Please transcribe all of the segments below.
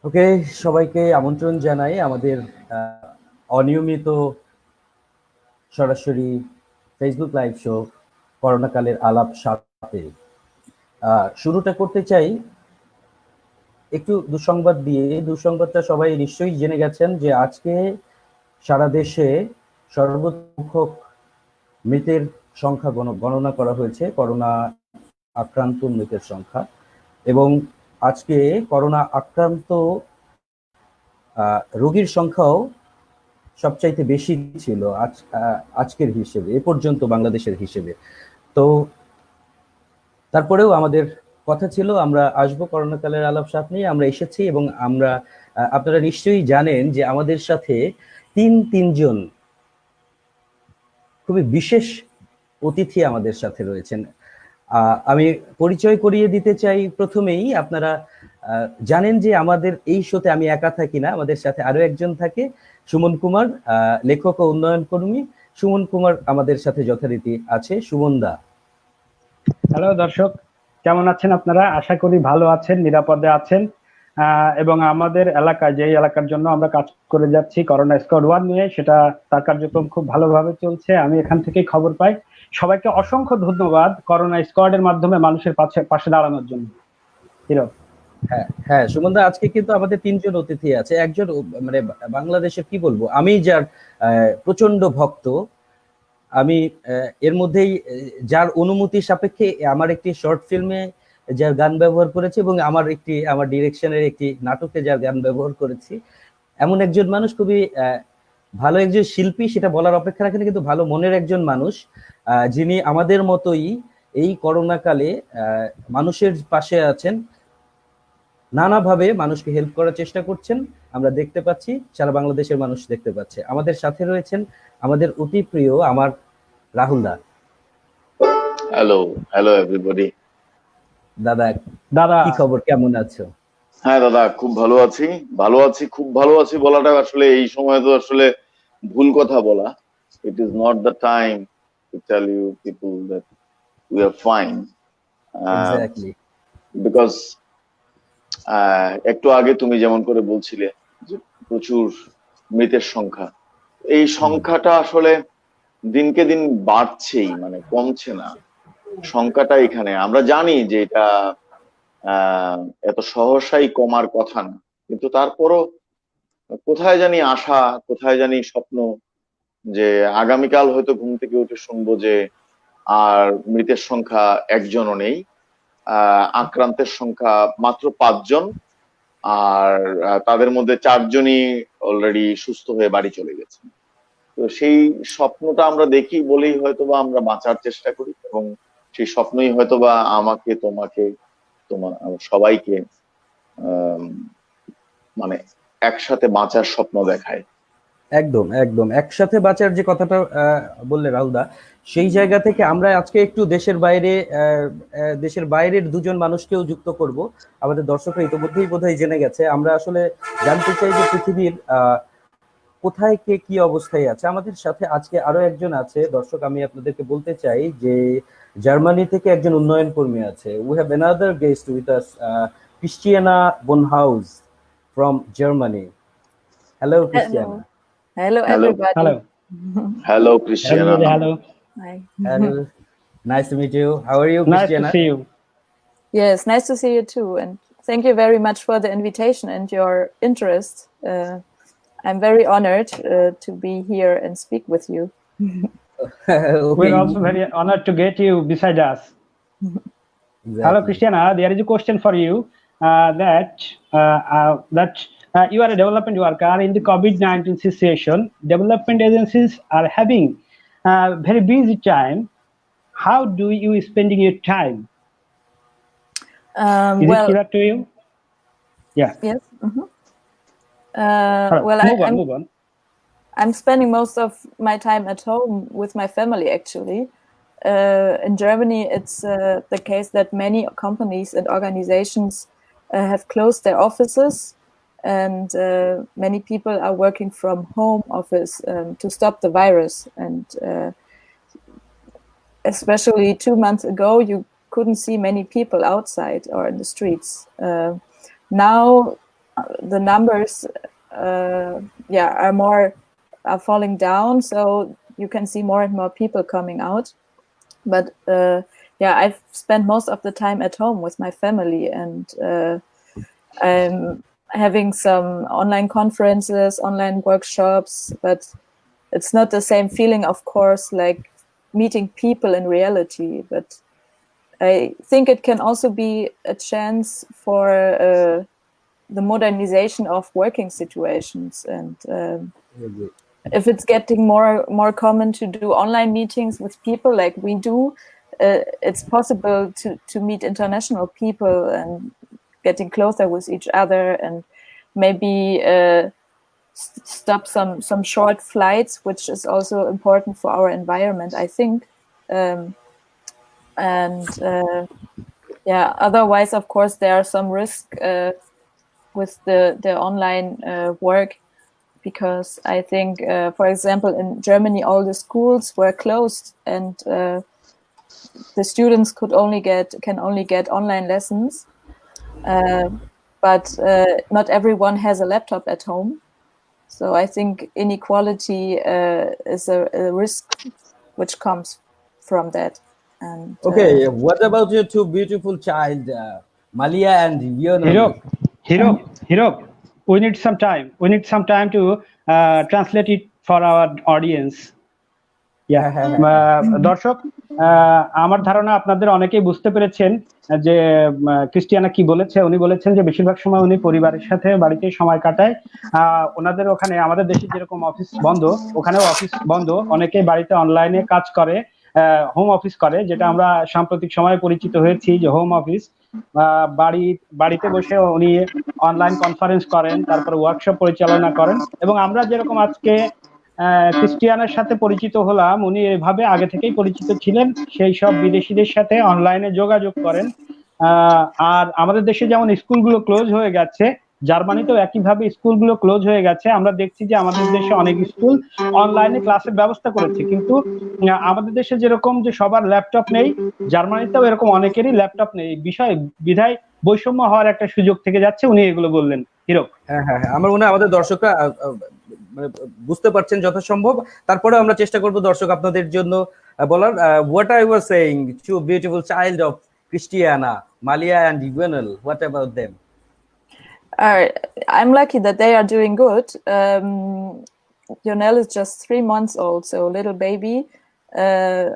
ওকে, সবাইকে আমন্ত্রণ জানাই আমাদের অনিয়মিত সরাসরি ফেসবুক লাইভ শো করোনাকালের আলাপ সাথে। শুরুটা করতে চাই একটু দুঃসংবাদ দিয়ে। দুঃসংবাদটা সবাই নিশ্চয়ই জেনে গেছেন যে আজকে সারা দেশে সর্বসংখ্যক মৃতের সংখ্যা গণনা করা হয়েছে, করোনা আক্রান্ত মৃতের সংখ্যা। এবং আজকে করোনা আক্রান্ত রোগীর সংখ্যাও সবচাইতে বেশি ছিল আজকের হিসেবে, এ পর্যন্ত বাংলাদেশের হিসেবে। তো তারপরেও আমাদের কথা ছিল আমরা আসবো করোনাকালের আলাপ সাথ নিয়ে, আমরা এসেছি। এবং আমরা আপনারা নিশ্চয়ই জানেন যে আমাদের সাথে তিনজন খুবই বিশেষ অতিথি আমাদের সাথে রয়েছেন। আমি পরিচয় করিয়ে দিতে চাই প্রথমেই। আপনারা জানেন যে আমাদের এই শোতে আমি একা থাকি না, আমাদের সাথে আরো একজন থাকে, সুমন কুমার, লেখক ও উন্নয়ন কর্মী। সুমন কুমার আমাদের সাথে যথারীতি আছে। সুমন দা, হ্যালো দর্শক, কেমন আছেন আপনারা? আশা করি ভালো আছেন, নিরাপদে আছেন। এবং আমাদের এলাকায়, যে এলাকার জন্য আমরা কাজ করে যাচ্ছি করোনা স্কোয়াড 1 নিয়ে, সেটা তার কার্যক্রম খুব ভালোভাবে চলছে। আমি এখান থেকেই খবর পাই। সবাইকে অসংখ্য ধন্যবাদ করোনা স্কোয়াডের মাধ্যমে মানুষের পাশে দাঁড়ানোর জন্য। হ্যাঁ সুমন দা, আজকে কিন্তু আমাদের তিনজন অতিথি আছে। একজন মানে বাংলাদেশের কি বলবো, আমি যার প্রচন্ড ভক্ত। আমি এর মধ্যেই যার অনুমতি সাপেক্ষে আমার একটি শর্ট ফিল্মে যার গান ব্যবহার করেছে এবং আমার ডিরেকশনের একটি নাটকে যার গান ব্যবহার করেছি, এমন একজন মানুষ, খুবই ভালো একজন শিল্পী, সেটা বলার অপেক্ষা রাখেন, কিন্তু ভালো মনের একজন মানুষ, যিনি আমাদের মতোই এই করোনা কালে মানুষের পাশে আছেন, নানাভাবে মানুষকে হেল্প করার চেষ্টা করছেন। আমরা দেখতে পাচ্ছি, সারা বাংলাদেশের মানুষ দেখতে পাচ্ছে। আমাদের সাথে রয়েছেন আমাদের অতি প্রিয় আমার রাহুল দা। Hello everybody. দাদা কি খবর, কেমন আছো? হ্যাঁ দাদা, খুব ভালো আছি, খুব ভালো আছি বলাটা আসলে এই সময় তো আসলে ভুল কথা বলা। It is not the time to tell you people that we are fine, exactly. Because একটু আগে তুমি যেমন করে বলছিলে যে প্রচুর মৃতের সংখ্যা, এই সংখ্যাটা আসলে দিনকে দিন বাড়ছেই, মানে কমছে না সংখ্যাটা। এখানে আমরা জানি যে এটা এত সহসাই কমার কথা না, কিন্তু তারপরও কোথায় জানি আশা, কোথায় জানি স্বপ্ন যে আগামীকাল হয়তো ঘুম থেকে উঠে শুনবো যে আর মৃতের সংখ্যা একজনও নেই, আক্রান্তের সংখ্যা মাত্র 5 জন, আর তাদের মধ্যে 4 জনই অলরেডি সুস্থ হয়ে বাড়ি চলে গেছেন। তো সেই স্বপ্নটা আমরা দেখি বলেই হয়তোবা আমরা বাঁচার চেষ্টা করি, এবং সেই স্বপ্নই হয়তোবা আমাকে, তোমাকে, সবাইকে মানে একসাথে বাঁচার স্বপ্ন দেখায়। একদম একদম একসাথে বাঁচার যে কথাটা বললে রাহুলদা, সেই জায়গা থেকে আমরা আজকে একটু দেশের বাইরের দুজন মানুষকেও যুক্ত করব। আমাদের দর্শকরা ইতিমধ্যেই বোধহয় জেনে গেছে। আমরা আসলে জানতে চাই যে পৃথিবীর কোথায় কে কি অবস্থায় আছে। আমাদের সাথে আজকে আরো একজন আছে। দর্শক, আমি আপনাদেরকে বলতে চাই যে জার্মানি থেকে একজন উন্নয়ন কর্মী আছে। We have another guest with us, Christiana Bonhaus from Germany. Hello, Christiana. Hello everybody. Hello Christiana. Hello. Hi. Hello. Nice to meet you. How are you, Christiana? Nice to see you. Yes, nice to see you too, and thank you very much for the invitation and your interest. I'm very honored to be here and speak with you. We're also very honored to get you beside us. Exactly. Hello, Christiana. There is a question for you that you are a development worker in the COVID-19 situation. Development agencies are having very busy time. How do you spending your time? Is it clear to you? Yeah. Yes. Well, move on. I'm spending most of my time at home with my family, actually. In Germany, it's the case that many companies and organizations have closed their offices, and many people are working from home office to stop the virus. And especially 2 months ago, you couldn't see many people outside or in the streets. Now, the numbers are falling down, so you can see more and more people coming out. But I've spent most of the time at home with my family, and I'm having some online conferences, online workshops, but it's not the same feeling, of course, like meeting people in reality. But I think it can also be a chance for the modernization of working situations, and if it's getting more common to do online meetings with people like we do, it's possible to meet international people and getting closer with each other, and maybe stop some short flights, which is also important for our environment, I think. Otherwise, of course, there are some risks with the online work, because I think, for example, in Germany, all the schools were closed, and the students can only get online lessons, but not everyone has a laptop at home. So I think inequality is a risk which comes from that. And Okay, what about your two beautiful child, Malia and Lionel? Hero, we need some time. We need some time to translate it for our audience. দর্শক, আমার ধারণা আপনাদের অনেকেই বুঝতে পেরেছেন যে Christiana কি বলেছে। উনি বলেছেন যে বেশিরভাগ সময় উনি পরিবারের সাথে বাড়িতে সময় কাটায়। ওনাদের ওখানে, আমাদের দেশে যেরকম অফিস বন্ধ, ওখানেও অফিস বন্ধ, অনেকেই বাড়িতে অনলাইনে কাজ করে, হোম অফিস করে, যেটা আমরা সাম্প্রতিক সময়ে পরিচিত হয়েছি যে হোম অফিস। বাড়িতে বসে উনি অনলাইন কনফারেন্স করেন, তারপর ওয়ার্কশপ পরিচালনা করেন, এবং আমরা যেরকম আজকে ক্রিস্টিয়ানের সাথে পরিচিত হলাম, উনি এভাবে আগে থেকেই পরিচিত ছিলেন, সেই সব বিদেশিদের সাথে অনলাইনে যোগাযোগ করেন। আর আমাদের দেশে যেমন স্কুলগুলো ক্লোজ হয়ে গেছে, জার্মানিতেও একইভাবে স্কুলগুলো ক্লোজ হয়ে গেছে। আমরা দেখছি যে আমাদের দেশে অনেক স্কুল অনলাইনে ক্লাসের ব্যবস্থা করেছে, কিন্তু আমাদের দেশে যেরকম যে সবার ল্যাপটপ নেই, জার্মানিতেও এরকম অনেকেরই ল্যাপটপ নেই। বিষয় বিধায় বৈষম্য হওয়ার একটা সুযোগ থেকে যাচ্ছে। উনি এগুলো বললেন। হিরো, হ্যাঁ, আমার মনে হয় আমাদের দর্শকরা মানে বুঝতে পারছেন যথাসম্ভব। তারপরে আমরা চেষ্টা করব দর্শক আপনাদের জন্য বলার। What I was saying, to beautiful child of Christiana, Malia and Lionel, what about them? I'm lucky that they are doing good. Lionel is just 3 months old, so little baby.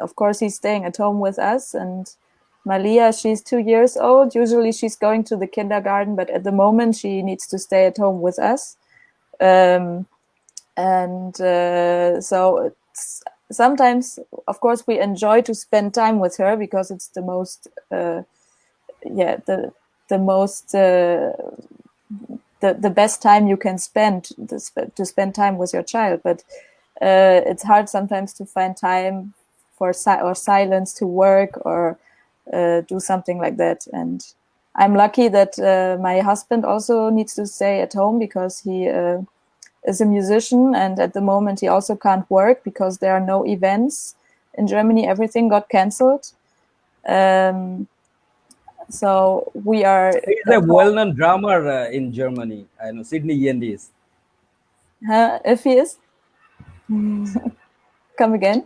Of course, he's staying at home with us. And Malia, she's 2 years old. Usually she's going to the kindergarten, but at the moment she needs to stay at home with us. So it's sometimes, of course, we enjoy to spend time with her, because it's the most, the best time you can spend to spend time with your child. But it's hard sometimes to find time for silence to work or do something like that. And I'm lucky that my husband also needs to stay at home, because he is a musician, and at the moment he also can't work because there are no events in Germany. Everything got cancelled. So we are. He's a well-known drummer in Germany. I know Sydney Yendis. If he is, come again.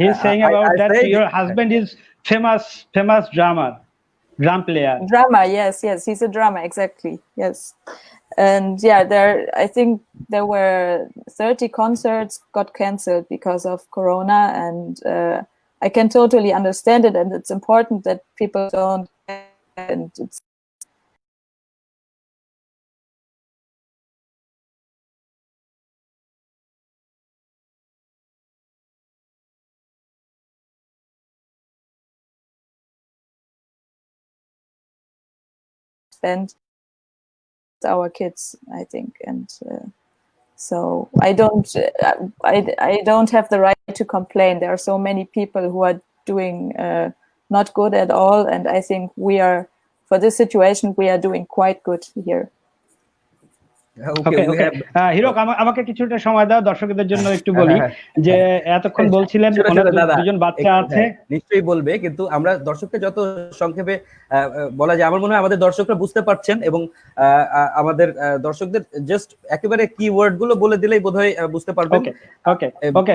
He's saying about that your husband is famous drum player. Drummer, yes, he's a drummer, exactly, yes. And I think there were 30 concerts got cancelled because of Corona, and I can totally understand it, and it's important that people don't, and it's spend our kids, I think. And so I don't have the right to complain. There are so many people who are doing not good at all, and I think we are, for this situation, we are doing quite good here. Okay, we okay have Hirak আমাকে কিছুটা সময় দাও, দর্শকদের জন্য একটু বলি যে এতক্ষণ বলছিলেন শোনো, ওনার শোনো, দাদা, দুজন বাচ্চা আছে। নিশ্চয়ই বলবে, কিন্তু আমরা দর্শককে যত সংক্ষেপে বলা যায়, আমার মনে হয় আমাদের দর্শকরা বুঝতে পারছেন, এবং আমাদের দর্শকদের জাস্ট একেবারে কিওয়ার্ড গুলো বলে দিলেই বোধহয় বুঝতে পারবেন। ওকে ওকে ওকে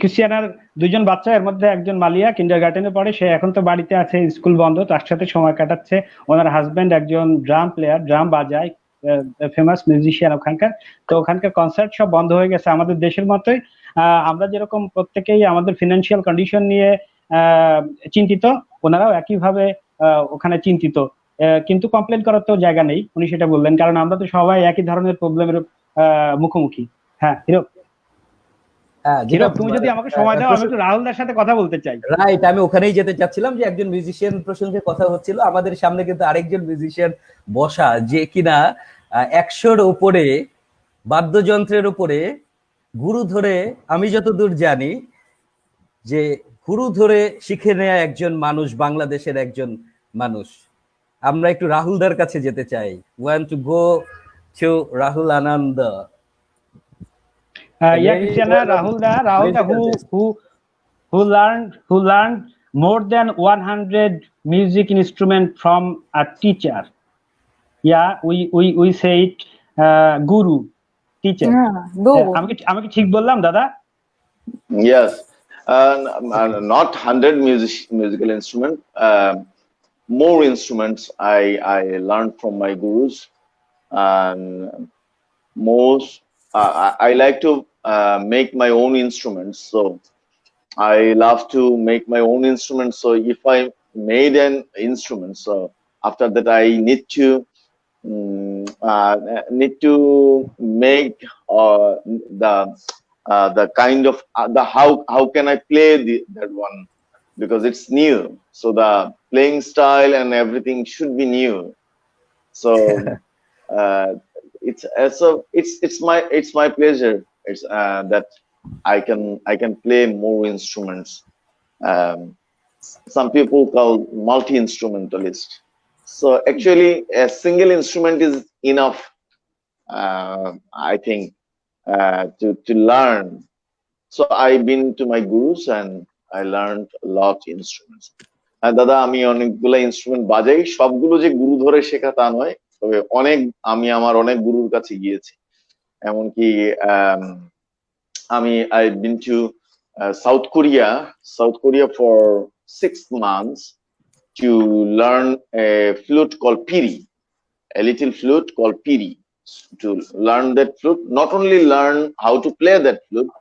ক্রিস্টিয়ানার দুজন বাচ্চা, এর মধ্যে একজন মালিয়া কিন্ডারগার্টেনে পড়ে, সে এখন তো বাড়িতে আছে, স্কুল বন্ধ, তার সাথে সময় কাটাচ্ছে। ওনার হাজবেন্ড একজন ড্রাম প্লেয়ার, ড্রাম বাজায়, ফেমাস মিউজিশিয়ান ওখানকার। তো ওখানকার কনসার্ট সব বন্ধ হয়ে গেছে। আমাদের দেশের মতোই আমরা যেরকম প্রত্যেকেই আমাদের ফিনান্সিয়াল কন্ডিশন নিয়ে চিন্তিত, ওনারাও একইভাবে ওখানে চিন্তিত, কিন্তু কমপ্লেন করার তো জায়গা নেই, উনি সেটা বললেন, কারণ আমরা তো সবাই একই ধরনের প্রবলেমের মুখোমুখি। হ্যাঁ হিরক, তুমি যদি আমাকে সময় দাও, আমি একটু রাহুলদার সাথে কথা বলতে চাই। রাইট, আমি ওখানেই যেতে চাচ্ছিলাম যে একজন মিউজিশিয়ান প্রসঙ্গে কথা হচ্ছিল, আমাদের সামনে কিন্তু আরেকজন মিউজিশিয়ান বসা, যে কিনা 100-র উপরে বাদ্যযন্ত্রের উপরে গুরু ধরে, আমি যতদূর জানি যে গুরু ধরে শিখে নেয়া একজন মানুষ, বাংলাদেশের একজন মানুষ। আমরা একটু রাহুলদার কাছে যেতে চাই। Want to go to Rahul Anand. Yeah, Christiana, Rahulda, who learned more than 100 music instrument from a teacher. Yeah, we say it guru, teacher. Guru. আমি কি ঠিক বললাম দাদা? Yes, not 100 musical instrument. More instruments I learned from my gurus, and most I like to make my own instruments. So I love to make my own instruments. So if I made an instrument, so after that I need to make the kind of the how can I play that one, because it's new. So the playing style and everything should be new. So it's my pleasure. It's that I can play more instruments. Some people call multi-instrumentalist. So actually, a single instrument is enough. I think to learn. So I've been to my gurus and I learned a lot of instruments. দাদা, আমি অনেকগুলো instrument বাজাই, সবগুলো যে গুরু ধরে শেখা তা নয়, তবে আমি আমার অনেক গুরুর কাছে গিয়েছি। এমনকি I've been to South Korea for 6 months to learn a flute called piri, a little flute called piri. To learn that flute, not only learn how to play that flute,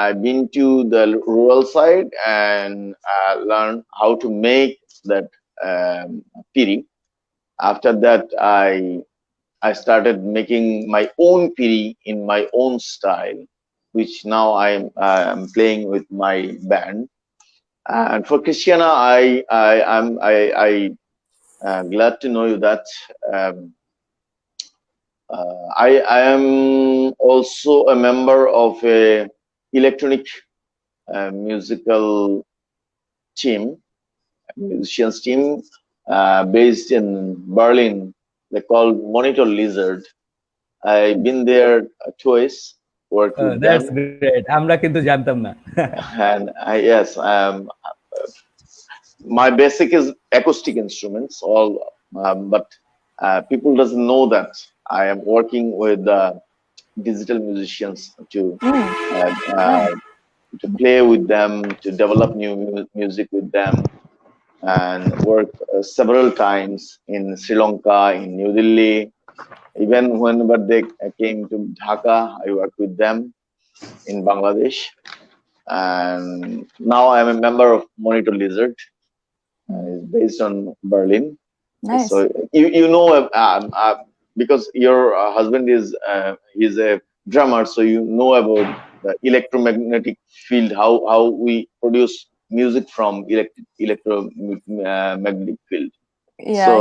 I've been to the rural side and learn how to make that piri. After that, I started making my own piri in my own style, which now I'm playing with my band. And for Christiana, I'm glad to know you that I am also a member of a electronic musical team, musicians team, based in Berlin. They called Monitor Lizard. I've been there twice, worked with them. That's great. আমরা কিন্তু জানতাম না। And yes, my basic is acoustic instruments, all, but people doesn't know that I am working with digital musicians to play with them, to develop new music with them, and work several times in Sri Lanka, in New Delhi. Even whenever they came to Dhaka, I worked with them in Bangladesh. And now I'm a member of Monitor Lizard. It's based on Berlin. Nice. So you know, because your husband is a drummer, so you know about the electromagnetic field, how we produce music from electromagnetic field. Yeah, So,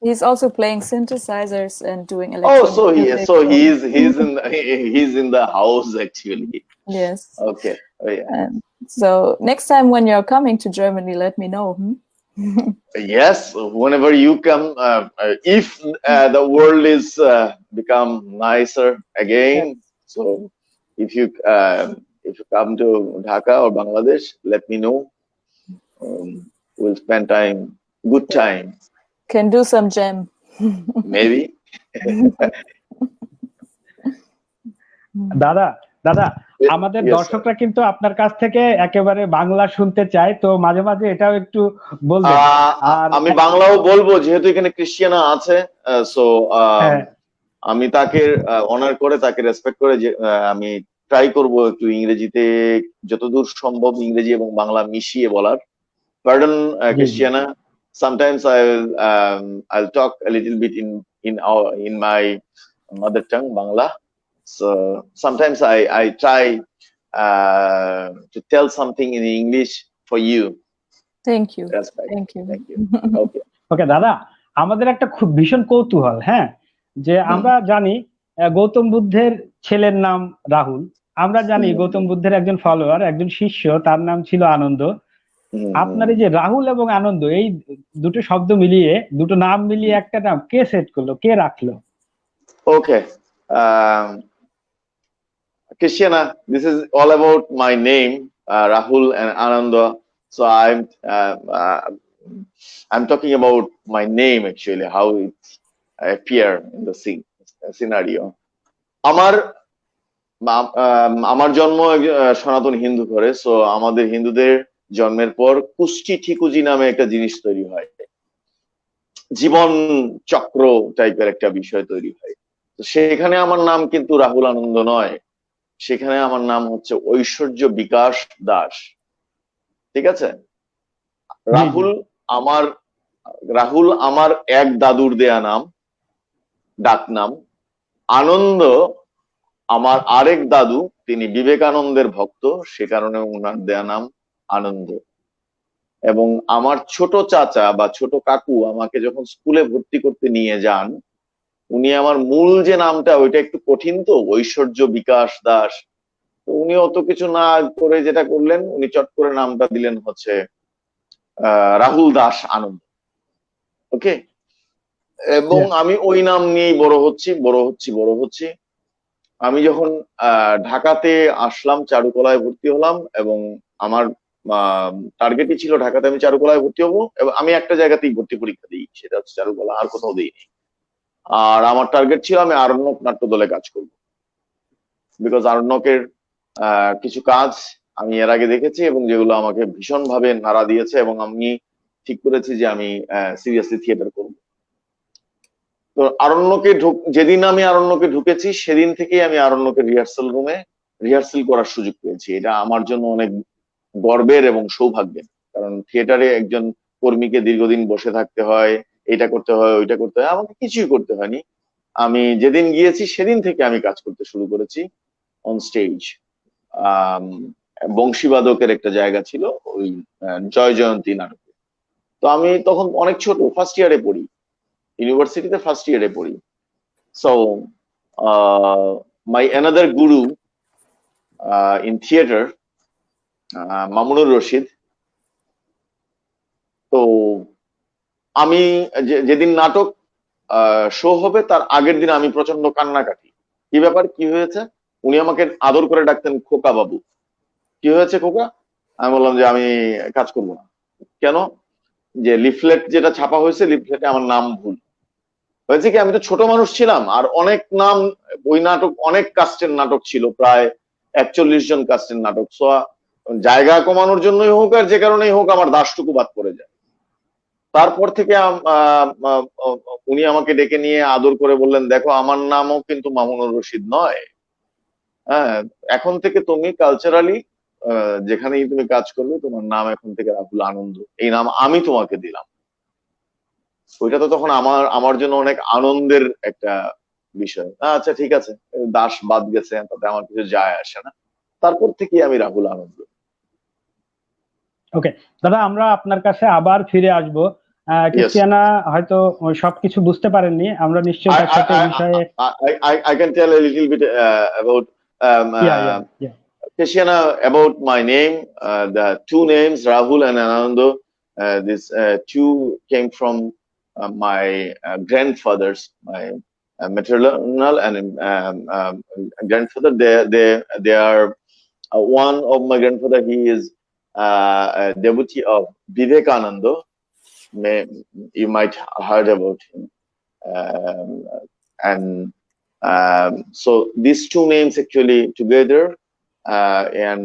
he's also playing synthesizers and doing electronic music. he's in the house actually. Yes. Okay. Oh, yeah. So next time when you're coming to Germany, let me know. Yes, whenever you come, if the world is become nicer again, so if you come to Dhaka or Bangladesh, let me know. We'll spend good time. Can do some jam. Maybe. দাদা আমাদের Yes, দর্শকরা কিন্তু আপনার কাছ থেকে একেবারে বাংলা শুনতে চায়, তো মাঝে মাঝে এটাও একটু বলবেন। আর আমি বাংলাও বলবো, যেহেতু এখানে ক্রিশ্চিয়ানা আছে, সো আমি তাকে অনার করে, তাকে রেসপেক্ট করে, যে আমি ট্রাই করব একটু ইংরেজিতে যতদূর সম্ভব ইংরেজি এবং বাংলা মিশিয়ে বলার। Pardon, Christiana. Sometimes I'll talk a little bit in my mother tongue, Bangla. So sometimes I try to tell something in English for you. Thank you. That's right. Thank you. Thank you. Okay. ওকে দাদা, আমাদের একটা খুব ভীষণ কৌতূহল, হ্যাঁ, যে আমরা জানি গৌতম বুদ্ধের ছেলের নাম রাহুল। আমরা জানি গৌতম বুদ্ধের একজন ফলোয়ার, একজন শিষ্য, তার নাম ছিল আনন্দ। আপনার এই যে রাহুল এবং আনন্দ, এই দুটো শব্দ মিলিয়ে, দুটো নাম মিলিয়ে একটা নাম কে সেট করলো, কে রাখলো? Okay. Christiana, this is all about my name, Rahul and Ananda. So I'm talking about my name actually, how it appear in the scenario. আমার জন্ম সনাতন হিন্দু ঘরে। সো আমাদের হিন্দুদের জন্মের পর কুষ্টি ঠিকুজি নামে একটা জিনিস তৈরি হয়, জীবন চক্র টাইপের একটা বিষয় তৈরি হয়। তো সেখানে আমার নাম কিন্তু রাহুল আনন্দ নয়, সেখানে আমার নাম হচ্ছে ঐশ্বর্য বিকাশ দাস। ঠিক আছে? রাহুল আমার এক দাদুর দেয়া নাম, ডাক নাম। আনন্দ আমার আরেক দাদু, তিনি বিবেকানন্দের ভক্ত, সে কারণে ওনার দেয়া নাম আনন্দ। এবং আমার ছোট চাচা বা ছোট কাকু আমাকে যখন স্কুলে ভর্তি করতে নিয়ে যান, উনি আমার মূল যে নামটা, ওইটা একটু কঠিন, তো ঐশ্বর্য বিকাশ দাস। তো উনি অত কিছু না করে যেটা করলেন, উনি চট করে নামটা দিলেন হচ্ছে রাহুল দাস আনন্দ। ওকে। এবং আমি ওই নাম নিয়েই বড় হচ্ছি। আমি যখন ঢাকাতে আসলাম, চারুকলায় ভর্তি হলাম, এবং আমার টার্গেটই ছিল ঢাকাতে আমি চারুকলায় ভর্তি হবো, এবং আমি একটা জায়গাতেই ভর্তি পরীক্ষা দিই, সেটা হচ্ছে চারুকলা, আর কোথাও দিইনি। আর আমার টার্গেট ছিল আমি আরণ্যক নাট্য দলে কাজ করবো, বিকজ আরণ্যকের কিছু কাজ আমি এর আগে দেখেছি এবং যেগুলো আমাকে ভীষণ ভাবে নাড়া দিয়েছে, এবং আমি ঠিক করেছি যে আমি সিরিয়াসলি থিয়েটার করব। তো যেদিন আমি আরণ্যকে ঢুকেছি, সেদিন থেকেই আমি আরণ্যকের রিহার্সাল রুমে রিহার্সাল করার সুযোগ পেয়েছি। এটা আমার জন্য অনেক গর্বের এবং সৌভাগ্যের, কারণ থিয়েটারে একজন কর্মীকে দীর্ঘদিন বসে থাকতে হয়, এটা করতে হয়, ওইটা করতে হয়, আমাকে কিছুই করতে হয়নি। আমি যেদিন গিয়েছি সেদিন থেকে আমি কাজ করতে শুরু করেছি অন স্টেজ। বংশীবাদকের একটা জায়গা ছিল ওই জয় জয়ন্তী নাটকে। তো আমি তখন অনেক ছোট, ফার্স্ট ইয়ারে পড়ি, ইউনিভার্সিটিতে ফার্স্ট ইয়ারে পড়ি। So my another Guru in theatre, Mamunur Rashid. তো আমি যেদিন নাটক শো হবে তার আগের দিন আমি প্রচন্ড কান্নাকাটি। কি ব্যাপার, কি হয়েছে? উনি আমাকে আদর করে ডাকতেন খোকা বাবু। কি হয়েছে খোকা? আমি বললাম যে আমি কাজ করবো না। কেন? যে লিফলেট যেটা ছাপা হয়েছে, লিফলেটে আমার নাম ভুল হয়েছে। কি, আমি তো ছোট মানুষ ছিলাম, আর অনেক নাম, ওই নাটক অনেক কাস্টের নাটক ছিল, প্রায় 41 জন কাস্টের নাটক। সো জায়গা কমানোর জন্যই হোক আর যে কারণেই হোক, আমার দাসটুকু বাদ পড়ে যায়। তারপর থেকে উনি আমাকে ডেকে নিয়ে আদর করে বললেন, দেখো আমার নামও কিন্তু মামুনুর রশিদ নয়, হ্যাঁ, এখন থেকে তুমি কালচারালি যেখানেই তুমি কাজ করবে, তোমার নাম এখন থেকে রাহুল আনন্দ, এই নাম আমি তোমাকে দিলাম। ওইটা তো তখন আমার জন্য অনেক আনন্দের একটা বিষয়। আচ্ছা ঠিক আছে, দাস বাদ গেছে, তাতে আমার কিছু যায় আসে না। তারপর থেকে আমি রাহুল আনন্দ। ওকে দাদা, আমরা আপনার কাছে আবার ফিরে আসবো। ক্রিস্টিয়ানা হয়তো সবকিছু বুঝতে পারেননি, আমরা নিশ্চয়ই তার সাথে বিষয়ে I can tell a little bit about Christiana, about my name, the two names Rahul and Ananda. These two came from my grandfathers, my maternal and grandfather. They are one of my grandfather. He is a devotee of Vivekananda. You might heard about him. And so these two names actually together, and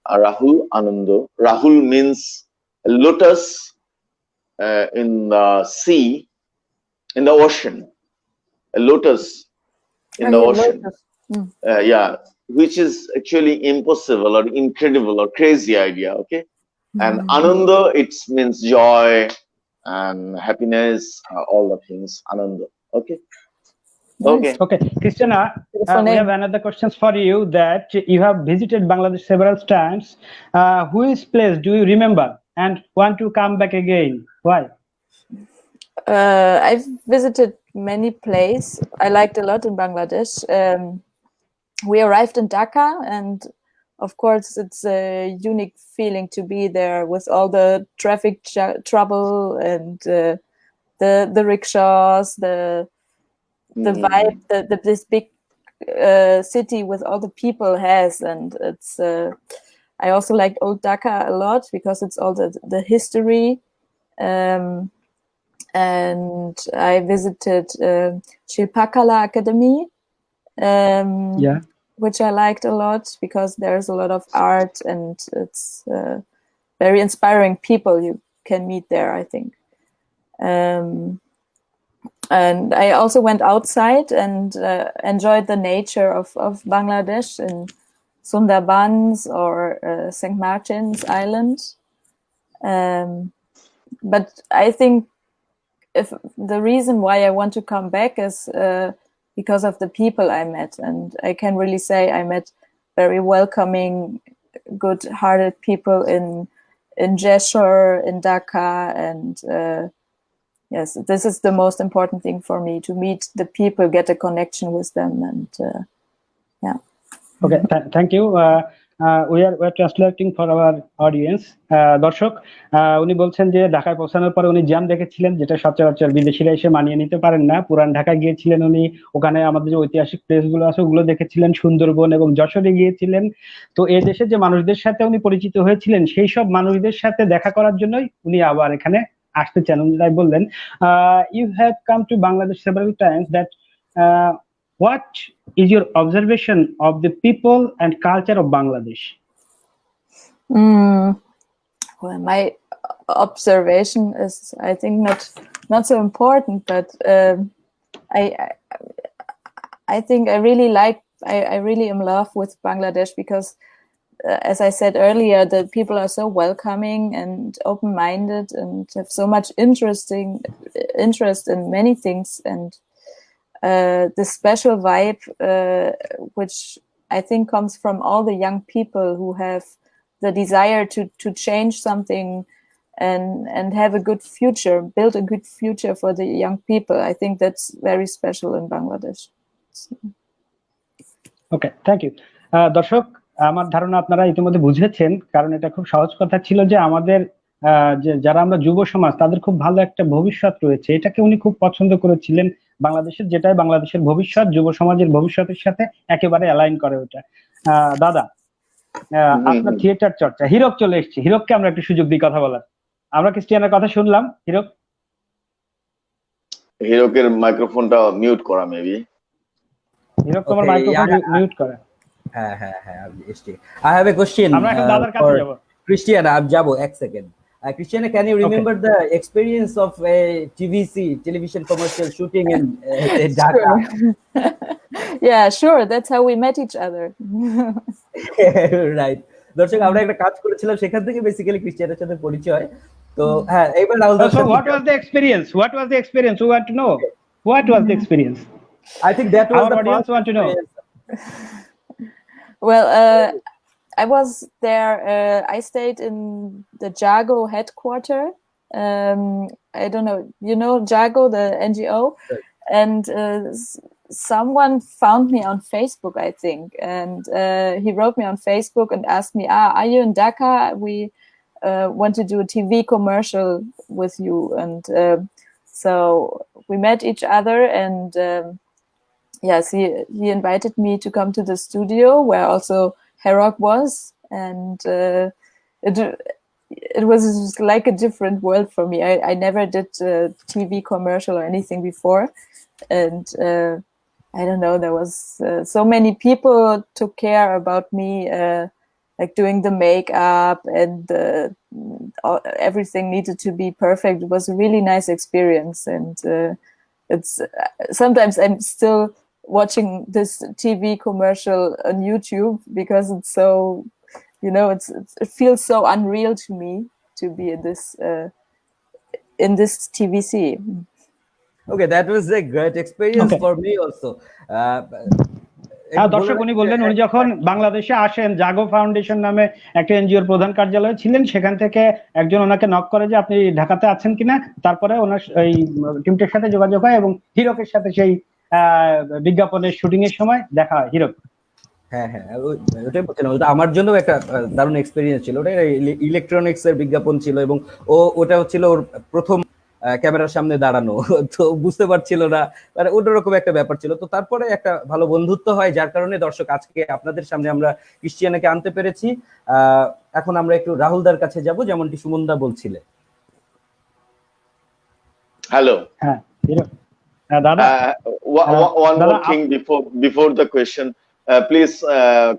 Rahul Ananda. Rahul means lotus in the sea, in the ocean. A lotus in the ocean. Yeah, which is actually impossible or incredible or crazy idea. Okay, and Ananda, it means joy and happiness, all the things. Ananda. Okay. Nice. Okay, Christiana, we have another questions for you. That you have visited Bangladesh several times. Which place do you remember and want to come back again? Why? I've visited many places I liked a lot in Bangladesh. We arrived in Dhaka, and of course it's a unique feeling to be there with all the traffic trouble and the rickshaws, the vibe that this big city with all the people has. And it's I also liked old Dhaka a lot because it's all the history. And I visited Shilpakala Academy, which I liked a lot because there's a lot of art, and it's very inspiring people you can meet there, I think. And I also went outside and enjoyed the nature of Bangladesh in Sundarbans or St. Martin's Island. But I think if the reason why I want to come back is because of the people I met, and I can really say I met very welcoming, good-hearted people in Jeshore, in Dhaka, and yes, this is the most important thing for me, to meet the people, get a connection with them, and yeah. Okay, thank you. We are translating for our audience. দর্শক, উনি বলছেন যে ঢাকায় পৌঁছানোর পরে উনি jam দেখেছিলেন, যেটা সচরাচর বিদেশিরা এসে মানিয়ে নিতে পারেন না। পুরান ঢাকা গিয়েছিলেন উনি, ওখানে আমাদের যে ঐতিহাসিক প্লেসগুলো আছে ওগুলো দেখেছিলেন, সুন্দরবন এবং যশোরে গিয়েছিলেন। তো এই দেশের যে মানুষদের সাথে উনি পরিচিত হয়েছিলেন, সেই সব মানুষদের সাথে দেখা করার জন্যই উনি আবার এখানে আসতে চান। উনি তাই বললেন, you have come to Bangladesh several times, that what is your observation of the people and culture of Bangladesh? Well, my observation is, I think, not so important, but I think I really am in love with Bangladesh because, as I said earlier, the people are so welcoming and open-minded and have so much interest in many things, and this special vibe, which I think comes from all the young people who have the desire to change something and have a good future, build a good future for the young people. I think that's very special in Bangladesh. Okay, thank you. দর্শক, আমার ধারণা আপনারা ইতিমধ্যে বুঝেছেন, কারণ এটা খুব সহজ কথা ছিল যে আমাদের যারা আমরা যুব সমাজ, তাদের খুব ভালো একটা ভবিষ্যৎ রয়েছে, এটাকে উনি খুব পছন্দ করেছিলেন বাংলাদেশের, যেটাই বাংলাদেশের ভবিষ্যৎ যুব সমাজের ভবিষ্যতের সাথে একেবারে অ্যালাইন করে ওটা। দাদা, আপনার থিয়েটার চর্চা, হিরক চলে এসেছে, হিরককে আমরা একটু সুযোগ দিই কথা বলার। আমরা ক্রিস্টিয়ানার কথা শুনলাম, হিরকের মাইক্রোফোনটা মিউট করা, মেবি হিরক তোমার মাইক্রোফোন মিউট করা। হ্যাঁ, I have a question for Christiana. I'm Jabo, এক second. Christiana, can you remember the experience of a television commercial shooting in Dhaka? Yeah, sure. That's how we met each other. Right. দর্শক, আমরা একটা কাজ করেছিলাম, সেখান থেকে basically ক্রিস্টিয়ানের সাথে পরিচয়। তো হ্যাঁ, এইবার So what was the experience? We want to know. What was the experience? I think that was the audience want to know. Well, I was there. I stayed in the Jago headquarters. I don't know. You know Jago, the NGO, and someone found me on Facebook, I think, and he wrote me on Facebook and asked me, "Are you in Dhaka? want to do a TV commercial with you. And so we met each other, and yes, he invited me to come to the studio where also Herok was, and it was like a different world for me. I never did a TV commercial or anything before, and I don't know, there was so many people took care about me, like doing the makeup, and everything needed to be perfect. It was a really nice experience, and it's sometimes I'm still watching this TV commercial on YouTube because it's so, you know, it feels so unreal to me to be in this TVC. Okay, that was a great experience Okay. for me also. দর্শক উনি বললেন উনি যখন বাংলাদেশে আসেন জাগো foundation নামে একটা এনজিওর প্রধান কার্যালয়ে ছিলেন, সেখান থেকে একজন ওনাকে নক করে যে আপনি ঢাকাতে আছেন কিনা। তারপরে ওনার এই টিমটার সাথে যোগাযোগ হয় এবং হিরকের সাথে সেই বিজ্ঞাপনের শুটিং এর সময় দেখা হয় হিরক। হ্যাঁ হ্যাঁ, ওটাই বলছিলাম, ওটা আমার জন্য একটা দারুণ এক্সপেরিয়েন্স ছিল। ওটা ইলেকট্রনিক্স এর বিজ্ঞাপন ছিল এবং ওটা হচ্ছিল ওর প্রথম ক্যামেরার সামনে দাঁড়ানো, তো বুঝতে পারছিল না, মানে অন্যরকম একটা ব্যাপার ছিল। তো তারপরে একটা ভালো বন্ধুত্ব হয়, যার কারণে দর্শক আজকে আপনাদের সামনে আমরা ক্রিশ্চিয়ানাকে আনতে পেরেছি। এখন আমরা একটু রাহুলদার কাছে যাব, যেমনটি সুমনদা বলছিলে। হ্যালো। হ্যাঁ হিরক, দাদা one more thing before the question, please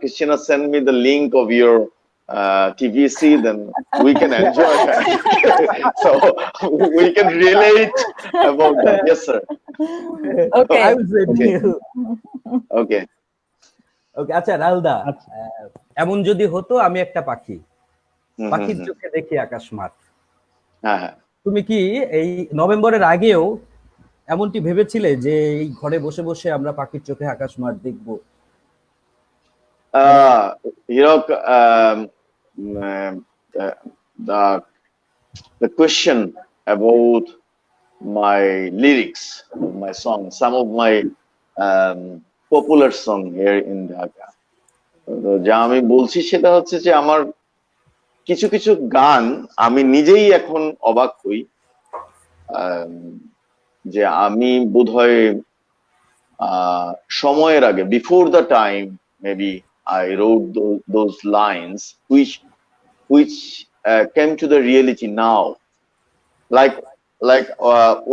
Christiana, send me the link of your TVC, then we can enjoy that. So we can relate about that. Yes sir. Okay. I will send you. Okay. ওকে, আচ্ছা রাহুলদা, এমন যদি হতো আমি একটা পাখি, পাখির চোখে দেখি আকাশ মাঠ। হ্যাঁ, তুমি কি এই নভেম্বরের আগেও এমনটি ভেবেছিলে যে এই ঘরে বসে বসে আমরা পাখির চোখে আকাশ মাঠ দেখবো? Hirok, the question about my lyrics of my song, some of my popular song here in Dhaka, যা আমি বলছি সেটা হচ্ছে যে আমার কিছু কিছু গান আমি নিজেই এখন অবাক হই, যে আমি বোধহয় সময়ের আগে, before the time maybe I wrote those lines which came to the reality now. Like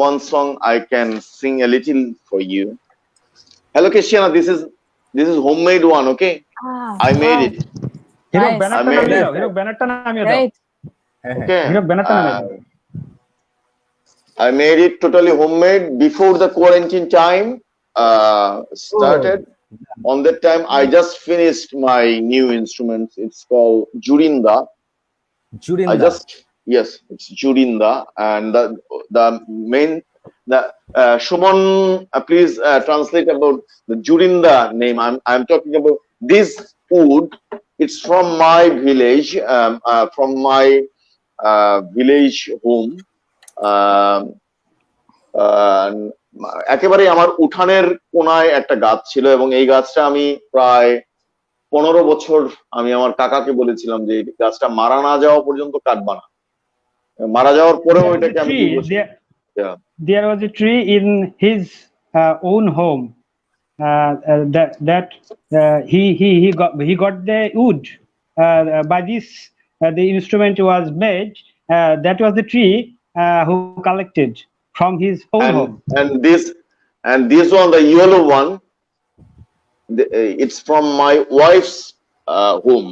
one song I can sing a little for you. Hello Christiana, this is homemade one, okay? I made it. Hirak ব্যানারটা নামিয়ে দাও, হিরক ব্যানারটা নামিয়ে দাও। Okay. Hirak ব্যানারটা নামিয়ে দাও। I made it totally homemade before the quarantine time started. On that time, I just finished my new instrument. It's called Jurinda. Jurinda. Yes, it's Jurinda, and the main Shumon, please translate about the Jurinda name. I'm talking about this wood. It's from my village, from my village home. একেবারে আমার উঠানের কোনায় একটা গাছ ছিল এবং এই গাছটা আমি প্রায় 15 বছর আমি আমার কাকাকে বলেছিলাম যে এই গাছটা মারা না যাওয়া পর্যন্ত কাটবা না, মারা যাওয়ার পরেও এটাকে আমি there was a tree in his own home that he got the wood by this the instrument was made, that was the tree who collected from his own home. And this one, the yellow one, it's from my wife's home.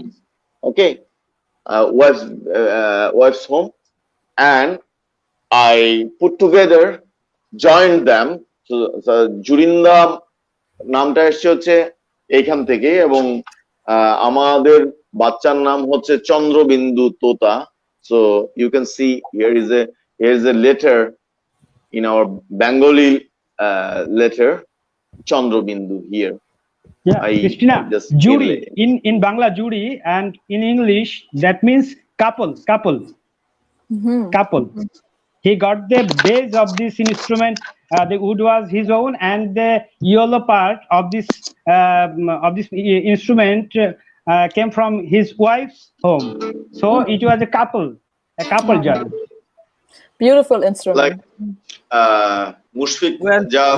Okay, wife's home, and I put together, joined them. So Jurinda নামটা এসেছে হচ্ছে এইখান থেকে, এবং আমাদের বাচ্চার নাম হচ্ছে চন্দ্রবিন্দু তোতা. So you can see here is a letter in our Bengali letter, Chandrabindu here. Yeah, Christina, Judy in Bangla Judy, and in English that means couple. Couple. He got the base of this instrument. The wood was his own, and the yellow part of this instrument came from his wife's home. So it was a couple. a couple jam. Beautiful instrument. Like Mushfiq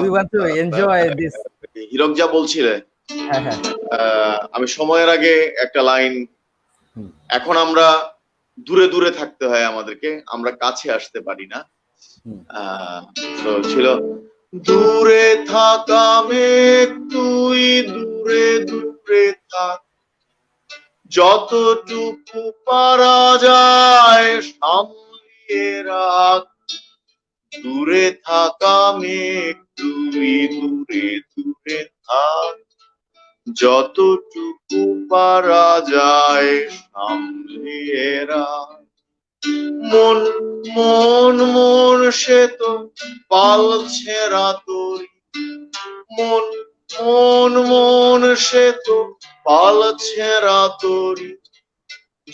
we want to enjoy this. হীরক যা বলছিলে, হ্যাঁ। আমি সময়ের আগে একটা line, এখন আমরা দূরে দূরে থাকতে হয় আমাদেরকে, আমরা কাছে আসতে পারি না। তো ছিল দূরে থাকা মেঘ তুই দূরে দূরে থাক, যতটুকু পারা যায় সামলিয়ে রাখ, দূরে থাকা মেঘ তুই দূরে দূরে থাক, যতটুকু পারা যায় সামলিয়ে রাখ। মন মন মন সে তো পালছে রাতরি, মন মন মন সে তো পালছে রাতরি,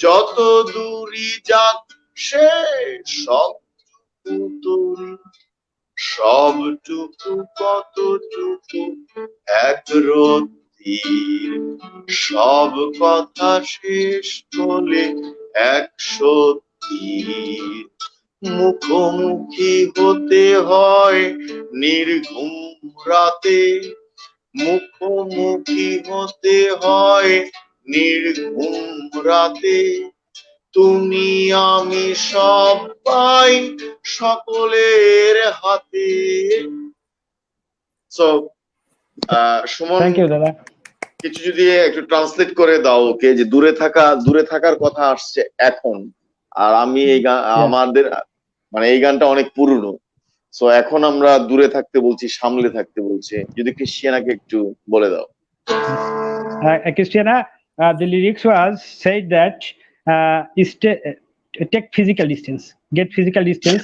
যত দূরি যাক সে সবটুকু তোরি, সবটুকু কতটুকু এক রত্তির, সব কথা শেষ হলে এক সত্যির, মুখোমুখি হতে হয় নির্ঘুম রাতে, মুখোমুখি হতে হয় নির্ঘুম রাতে, তুমি আমি সব পাই সকলের হাতে। সো সুমন, Thank you, দাদা। কিছু যদি একটু ট্রান্সলেট করে দাও ওকে, যে দূরে থাকার কথা আসছে এখন, আর আমি এই আমাদের মানে এই গানটা অনেক পুরনো, সো এখন আমরা দূরে থাকতে বলছি, সামলে থাকতে বলছি, যদি ক্রিশ্চিয়ানাকে একটু বলে দাও। Christiana, the lyrics was said that take physical distance, get physical distance.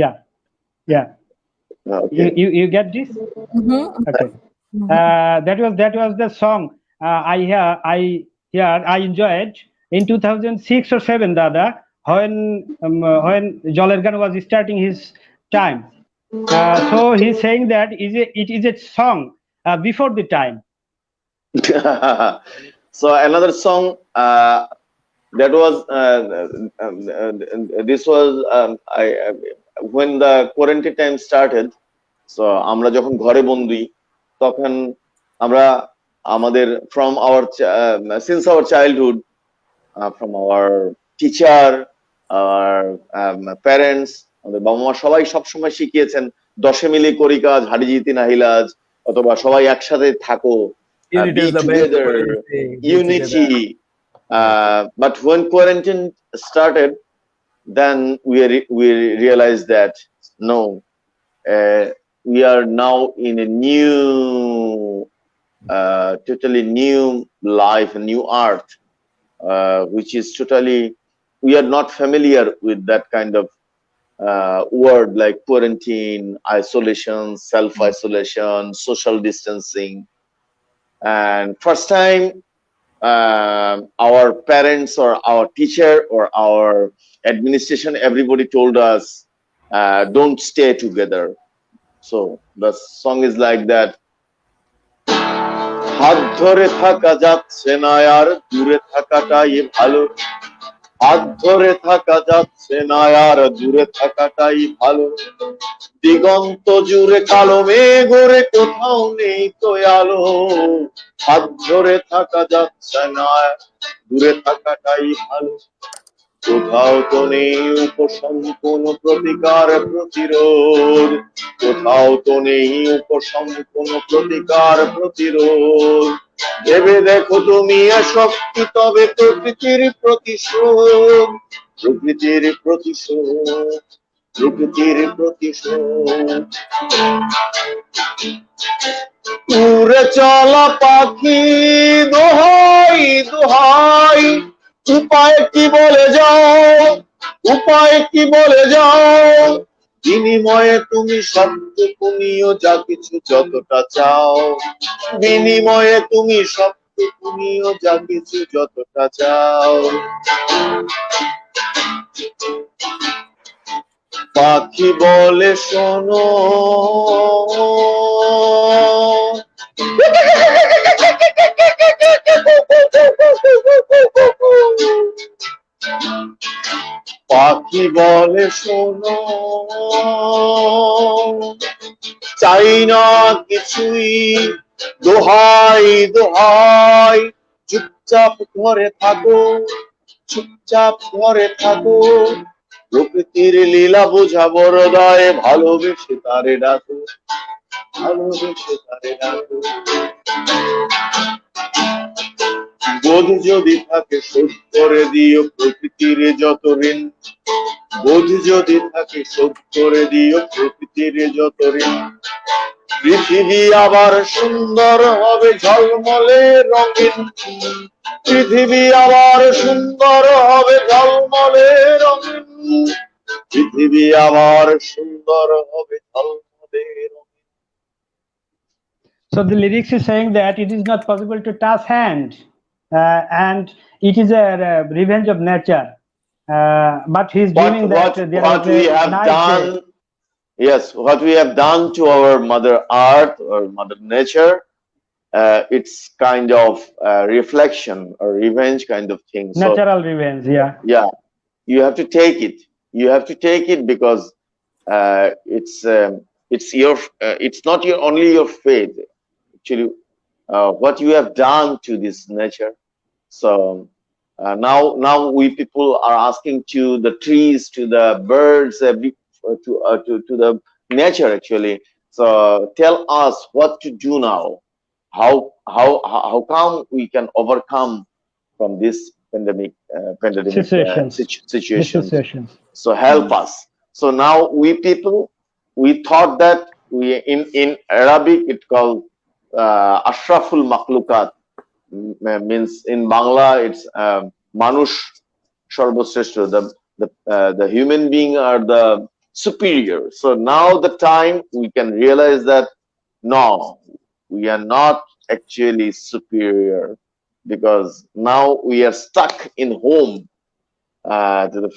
Yeah. Okay. You get this? Okay. That was the song I enjoyed in 2006 or 7, Dada, when Joler Gan was starting his time. So he's saying that it is a song before the time. So another song that was this was when the quarantine time started. So আমরা যখন ঘরে বন্দী, তখন আমরা আমাদের from our since our childhood, from our teacher, our parents, আমাদের বাবা মা সবাই সবসময় শিখিয়েছেন 10 মিলে করি কাজ, হাড়ি জিতি নাহিলাজ, অথবা সবাই একসাথে থাকো, be together, unity. But when quarantine started, then we realized that no, we are now in a new, totally new life, a new earth, which is totally, we are not familiar with that kind of word like quarantine, isolation, self-isolation, social distancing. And first time our parents or our teacher or our administration, everybody told us don't stay together. So the song is like that. হাত ধরে থাকা যাচ্ছে না আর দূরে থাকাটাই ভালো, হাত ধরে থাকা যাচ্ছে না আর দূরে থাকাটাই ভালো, দিগন্ত জুড়ে কালো মেঘ ওরে কোথাও নেই তো আলো, হাত ধরে থাকা যাচ্ছে না দূরে থাকাটাই ভালো, কোথাও তো নেই উপশম কোন প্রতিকার প্রতিরোধ, কোথাও তো নেই উপশম কোন প্রতিকার প্রতিরোধ, ভেবে দেখো তুমি শক্তি তবে প্রকৃতির প্রতিশোধ, প্রকৃতির প্রতিশোধ, প্রকৃতির প্রতিশোধ। উড়ে চলা পাখি দোহাই দোহাই, উপায় কি বলে যাও, উপায় কি বলে যাও, বিনিময়ে তুমি সবটুকু নিও যা কিছু যতটা চাও, বিনিময়ে তুমি সবটুকু নিও যা কিছু যতটা চাও। পাখি বলে শোনো, কি বলে শোনো, চাই না কিছুই, দোহাই দোহাই, চুপচাপ ঘরে থাকো, চুপচাপ ঘরে থাকো, প্রকৃতির লীলা বোঝা বড় দায়, ভালোবেসে তারে ডাকো, ভালোবেসে তারে ডাকো। বোধ যদি থাকে শোধ করে দিও প্রকৃতির যত ঋণ, বোধ যদি থাকে শোধ করে দিও প্রকৃতির যত ঋণ, পৃথিবী আবার সুন্দর হবে ঝলমলে রঙিন, পৃথিবী আবার সুন্দর হবে ঝলমলে রঙিন, পৃথিবী আবার সুন্দর হবে ঝলমলে রঙিন। So the lyrics is saying that it is not possible to touch hand, and it is a revenge of nature. But he's dreaming that there what was we a have nice done, day. yes, what we have done to our Mother Earth or Mother Nature, it's kind of reflection or revenge kind of thing. Natural revenge, yeah. Yeah, you have to take it. You have to take it because it's your it's not your only your faith. Actually, what you have done to this nature. So now we people are asking to the trees, to the birds, to the nature actually. So tell us what to do now. How come we can overcome from this pandemic situation? So help us. So now we people, we thought that we in Arabic it called Ashraful Makhlukat, means in Bangla it's Manush Sharboshreshta, the human being are the superior. So now the time we can realize that no, we are not actually superior, because now we are stuck in home to the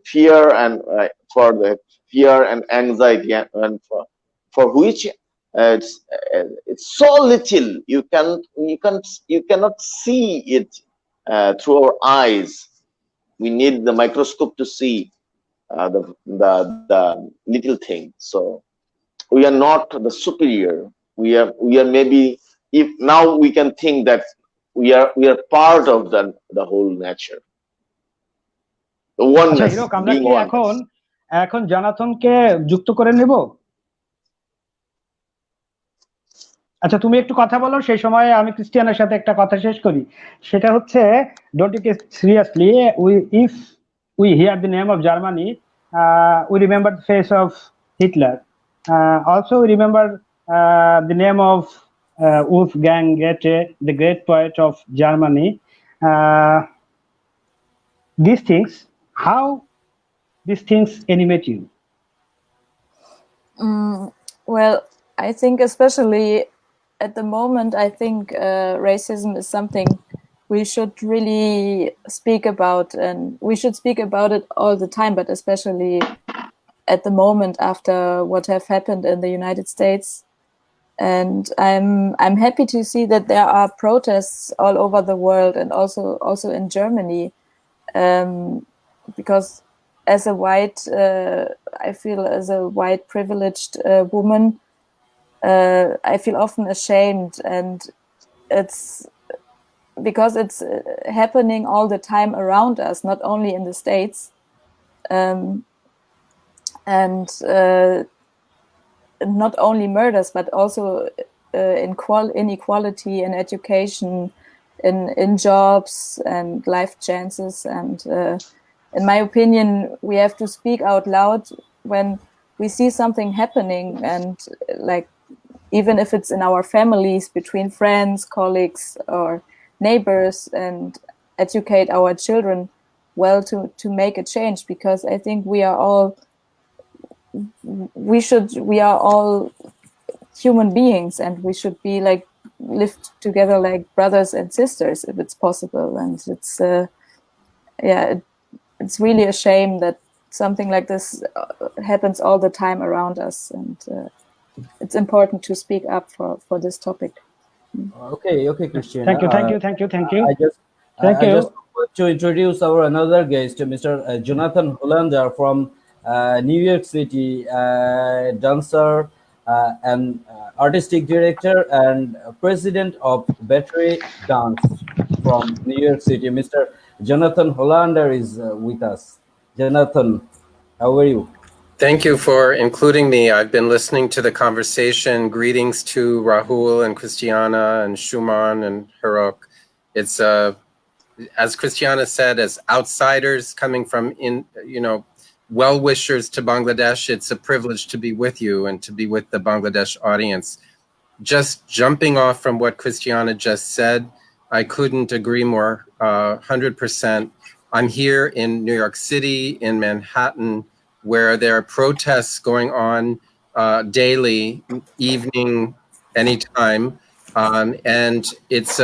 fear and for the fear and anxiety, and for which it's so little you cannot see it through our eyes. We need the microscope to see the little thing. So we are not the superior. We are maybe, if now we can think that we are part of the whole nature. The oneness, আচ্ছা হিরক, আমরা কি এখন জনাথনকে যুক্ত করে নেব? আচ্ছা তুমি একটু কথা বলো, সেই সময় আমি ক্রিস্টিয়ানের সাথে একটা কথা শেষ করি। সেটা হচ্ছে, don't take it seriously, if we hear the name of Germany, we remember the face of Hitler. Also we remember the name of Wolfgang Goethe, the great poet of Germany. These things, how these things animate you? Well, I think especially at the moment, I think racism is something we should really speak about, and we should speak about it all the time, but especially at the moment after what have happened in the United States. And I'm happy to see that there are protests all over the world, and also in Germany, because as a white, I feel as a white privileged woman, I feel often ashamed, and it's because it's happening all the time around us, not only in the States, and not only murders, but also inequality in education, in jobs and life chances. And in my opinion, we have to speak out loud when we see something happening, and like, even if it's in our families, between friends, colleagues, or neighbors, and educate our children well to make a change, because I think we are all human beings, and we should be like live together like brothers and sisters if it's possible. And it's it's really a shame that something like this happens all the time around us, and it's important to speak up for this topic. Okay, Christiana. Thank you. I just want to introduce our another guest, Mr. Jonathan Hollander from New York City, dancer and artistic director and president of Battery Dance from New York City. Mr. Jonathan Hollander is with us. Jonathan, how are you? Thank you for including me. I've been listening to the conversation. Greetings to Rahul and Christiana and Shuman and Hirok. It's as Christiana said, as outsiders coming from well-wishers to Bangladesh, it's a privilege to be with you and to be with the Bangladesh audience. Just jumping off from what Christiana just said, I couldn't agree more, 100%. I'm here in New York City, in Manhattan, where there are protests going on daily, evening, anytime. And it's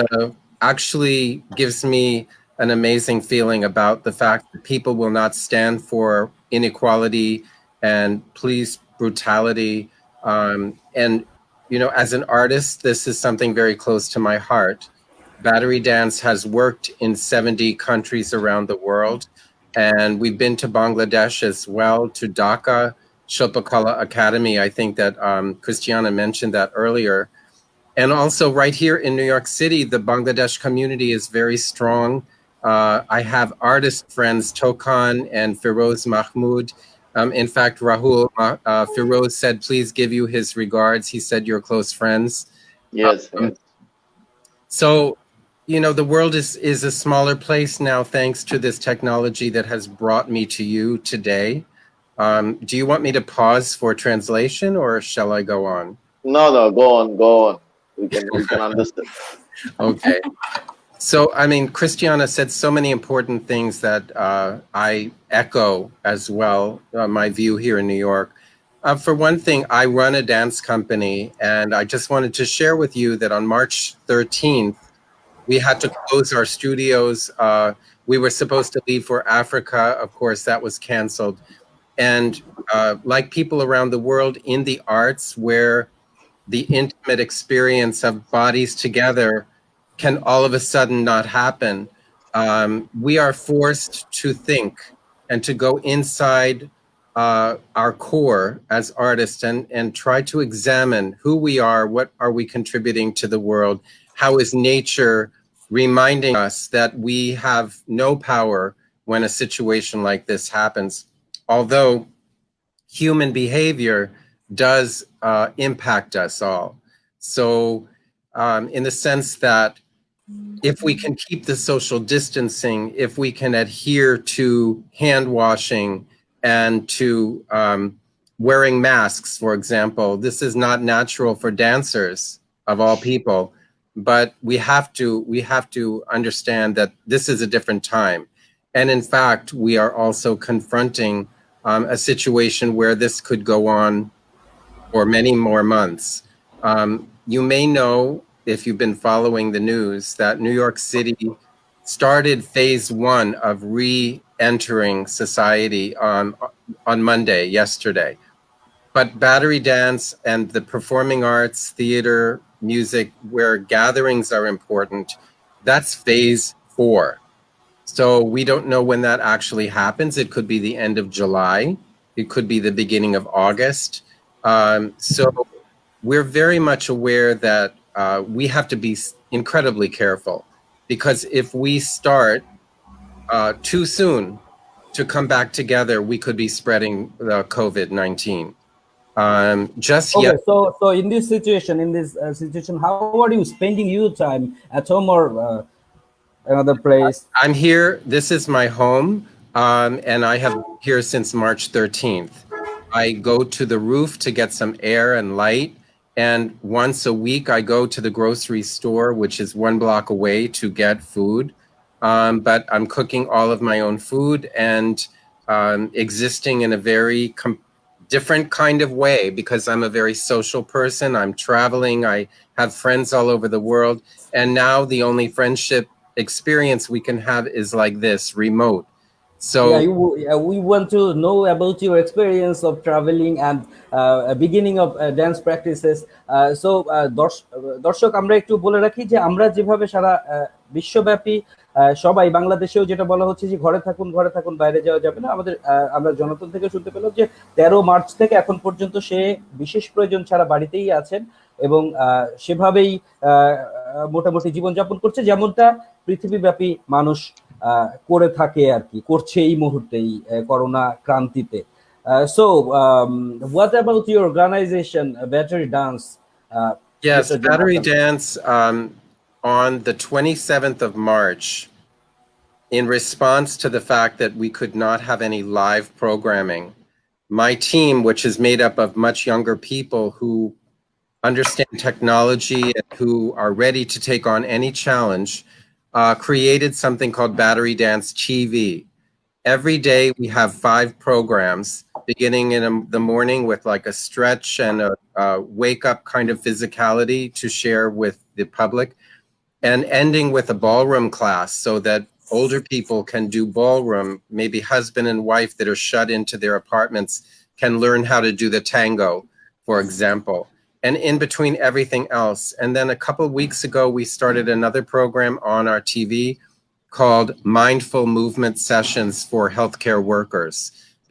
actually gives me an amazing feeling about the fact that people will not stand for inequality and police brutality. And, as an artist, this is something very close to my heart. Battery Dance has worked in 70 countries around the world. And we've been to Bangladesh as well, to Dhaka Shilpakala Academy. I think that Christiana mentioned that earlier. And also right here in New York City, the Bangladesh community is very strong. I have artist friends, Tokan and Firoz Mahmood. In fact, Rahul, Firoz said, please give you his regards. He said you're close friends. Yes. So, the world is a smaller place now, thanks to this technology that has brought me to you today. Do you want me to pause for translation or shall I go on? No, go on. We can understand. Okay. So, Christiana said so many important things that I echo as well, my view here in New York. For one thing, I run a dance company, and I just wanted to share with you that on March 13th, we had to close our studios. We were supposed to leave for Africa. Of course, that was canceled. And like people around the world in the arts, where the intimate experience of bodies together can all of a sudden not happen, we are forced to think and to go inside our core as artists and try to examine who we are, what are we contributing to the world, how is nature reminding us that we have no power when a situation like this happens, although human behavior does impact us all. So in the sense that if we can keep the social distancing, if we can adhere to hand washing and to wearing masks, for example, this is not natural for dancers of all people, but we have to understand that this is a different time. And in fact, we are also confronting a situation where this could go on for many more months. You may know, if you've been following the news, that New York City started phase 1 of re-entering society on Monday, yesterday. But Battery Dance and the performing arts, theater, music, where gatherings are important, that's phase 4. So we don't know when that actually happens. It could be the end of July. It could be the beginning of August. So we're very much aware that we have to be incredibly careful, because if we start too soon to come back together, we could be spreading COVID-19. Okay, so in this situation, how are you spending your time at home or another place? I'm here. This is my home, and I have been here since March 13th. I go to the roof to get some air and light, and once a week I go to the grocery store, which is 1 block away, to get food. But I'm cooking all of my own food and existing in a very different kind of way, because I'm a very social person. I'm traveling. I have friends all over the world. And now the only friendship experience we can have is like this, remote. So we want to know about your experience of traveling and beginning of dance practices. So দর্শক আমরা একটু বলে রাখি যে আমরা যেভাবে সারা বিশ্বব্যাপী সবাই বাংলাদেশেও যেটা বলা হচ্ছে যে ঘরে থাকুন বাইরে যাওয়া যাবে না। আমরা জনতা থেকে শুনতে পেলাম যে 13 মার্চ থেকে এখন পর্যন্ত সে বিশেষ প্রয়োজন ছাড়া বাড়িতেই আছেন এবং সেভাবেই মোটামুটি জীবনযাপন করছে, যেমনটা পৃথিবীব্যাপী মানুষ করে থাকে আর কি, করছে এই মুহূর্তেই corona ক্রান্তিতে। So, what about your organization, Battery Dance? Yes, Mr. Battery Jonathan? Dance on the 27th of March, in response to the fact that we could not have any live programming. My team, which is made up of much younger people who understand technology and who are ready to take on any challenge, created something called Battery Dance TV. Every day we have 5 programs, beginning in the morning with like a stretch and a wake up kind of physicality to share with the public, and ending with a ballroom class so that older people can do ballroom, maybe husband and wife that are shut into their apartments can learn how to do the tango, for example, and in between everything else. And then a couple of weeks ago, we started another program on our TV called Mindful Movement Sessions for Healthcare Workers,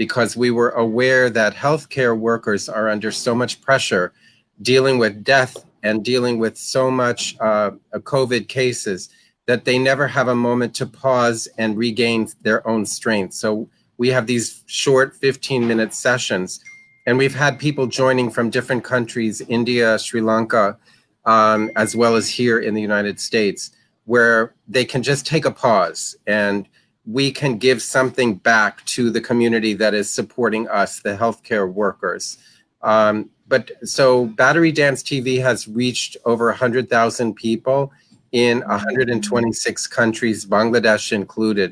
because we were aware that healthcare workers are under so much pressure dealing with death and dealing with so much COVID cases that they never have a moment to pause and regain their own strength. So we have these short 15-minute sessions, and we've had people joining from different countries, India, Sri Lanka, as well as here in the United States, where they can just take a pause and we can give something back to the community that is supporting us, the healthcare workers. But so Battery Dance TV has reached over 100,000 people in 126 countries, Bangladesh included.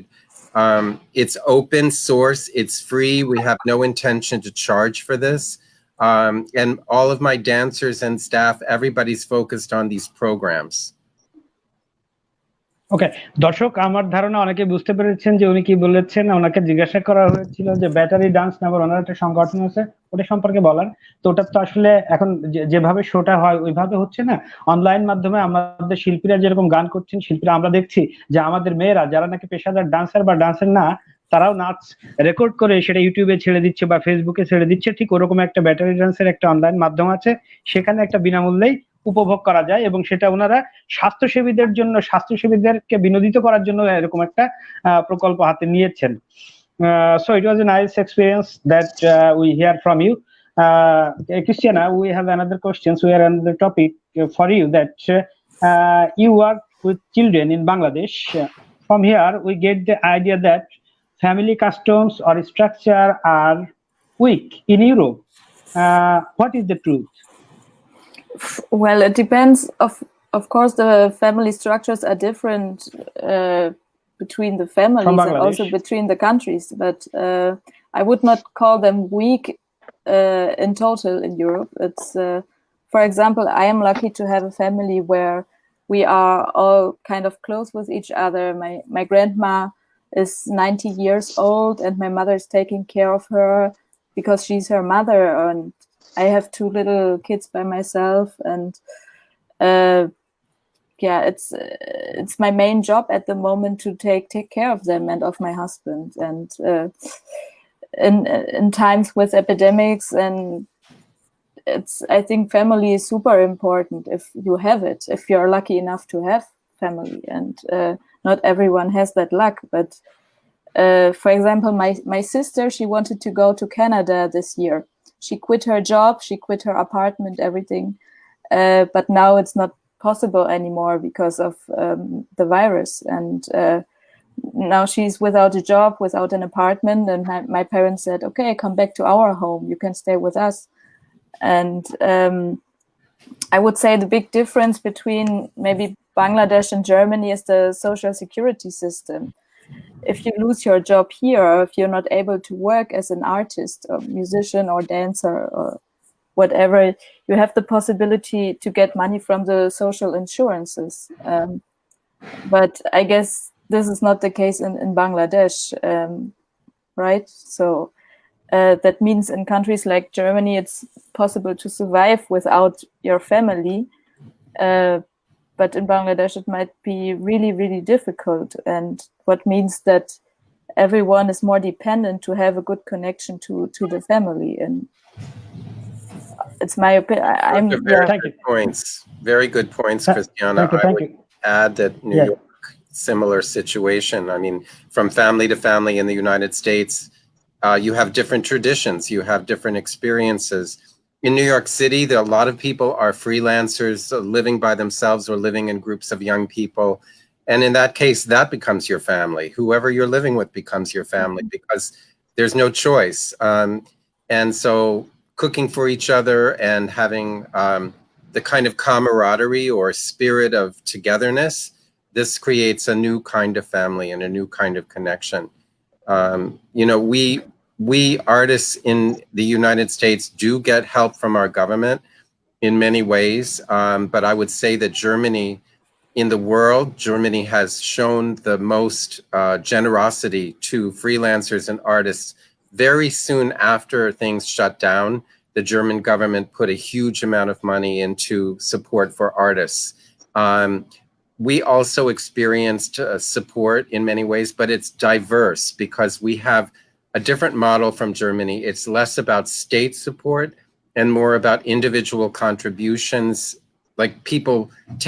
It's open source, it's free. We have no intention to charge for this. And all of my dancers and staff, everybody's focused on these programs. ওকে, দর্শক, আমার ধারণা অনেকে বুঝতে পেরেছেন যে উনি কি বলেছেন। ওনাকে জিজ্ঞাসা করা হয়েছিল যে ব্যাটারি ডান্স নামের ওনার একটা সংগঠন আছে, ওটা সম্পর্কে বলার। তো ওটা তো আসলে এখন যেভাবে শোটা হয় ওইভাবে হচ্ছে না, অনলাইন মাধ্যমে আমাদের শিল্পীরা যেরকম গান করছেন, শিল্পীরা আমরা দেখছি যে আমাদের মেয়েরা যারা নাকি পেশাদার ডান্সার বা ডান্সার না, তারাও নাচ রেকর্ড করে সেটা ইউটিউবে ছেড়ে দিচ্ছে বা ফেসবুকে ছেড়ে দিচ্ছে। ঠিক ওরকম একটা ব্যাটারি ডান্সের একটা অনলাইন মাধ্যম আছে, সেখানে একটা বিনামূল্যেই উপভোগ করা যায় এবং সেটা ওনারা স্বাস্থ্যসেবীদেরকে বিনোদিত করার জন্য এরকম একটা প্রকল্প হাতে নিয়েছেন। So it was a nice experience that we hear from you. Christiana, we have another question. We have another topic for you, that you work with children in Bangladesh. From here, we get the idea that family customs or structure are weak in Europe. What is the truth? Well, it depends. Of course, the family structures are different between the families and also between the countries. But I would not call them weak in total in Europe. It's, for example, I am lucky to have a family where we are all kind of close with each other. My grandma is 90 years old, and my mother is taking care of her because she's her mother, and I have 2 little kids by myself, and yeah, it's my main job at the moment to take care of them and of my husband. And in times with epidemics, and I think family is super important if you have it, if you're lucky enough to have family, and not everyone has that luck. But for example, my sister, she wanted to go to Canada this year. She quit her job, she quit her apartment, everything. But now it's not possible anymore because of the virus. And now she's without a job, without an apartment. And my parents said, okay, come back to our home. You can stay with us. And I would say the big difference between maybe Bangladesh and Germany is the social security system. If you lose your job here, or if you're not able to work as an artist or musician or dancer or whatever, you have the possibility to get money from the social insurances. But I guess this is not the case in Bangladesh, right? So that means in countries like Germany, it's possible to survive without your family. but in Bangladesh it might be really, really difficult, and what means that everyone is more dependent to have a good connection to the family. And it's my opinion. Those are very good points. Very good points, Christiana. Thank I would you. add that New York, similar situation. I mean, from family to family in the United States, you have different traditions, you have different experiences. In New York City, there are a lot of people are freelancers living by themselves or living in groups of young people. And in that case, that becomes your family. Whoever you're living with becomes your family because there's no choice. And so cooking for each other and having the kind of camaraderie or spirit of togetherness, this creates a new kind of family and a new kind of connection. You know, we artists in the United States do get help from our government in many ways, but I would say that Germany, in the world, Germany has shown the most generosity to freelancers and artists. Very soon after things shut down, the German government put a huge amount of money into support for artists. We also experienced support in many ways, but it's diverse because we have a different model from Germany. It's less about state support and more about individual contributions, like people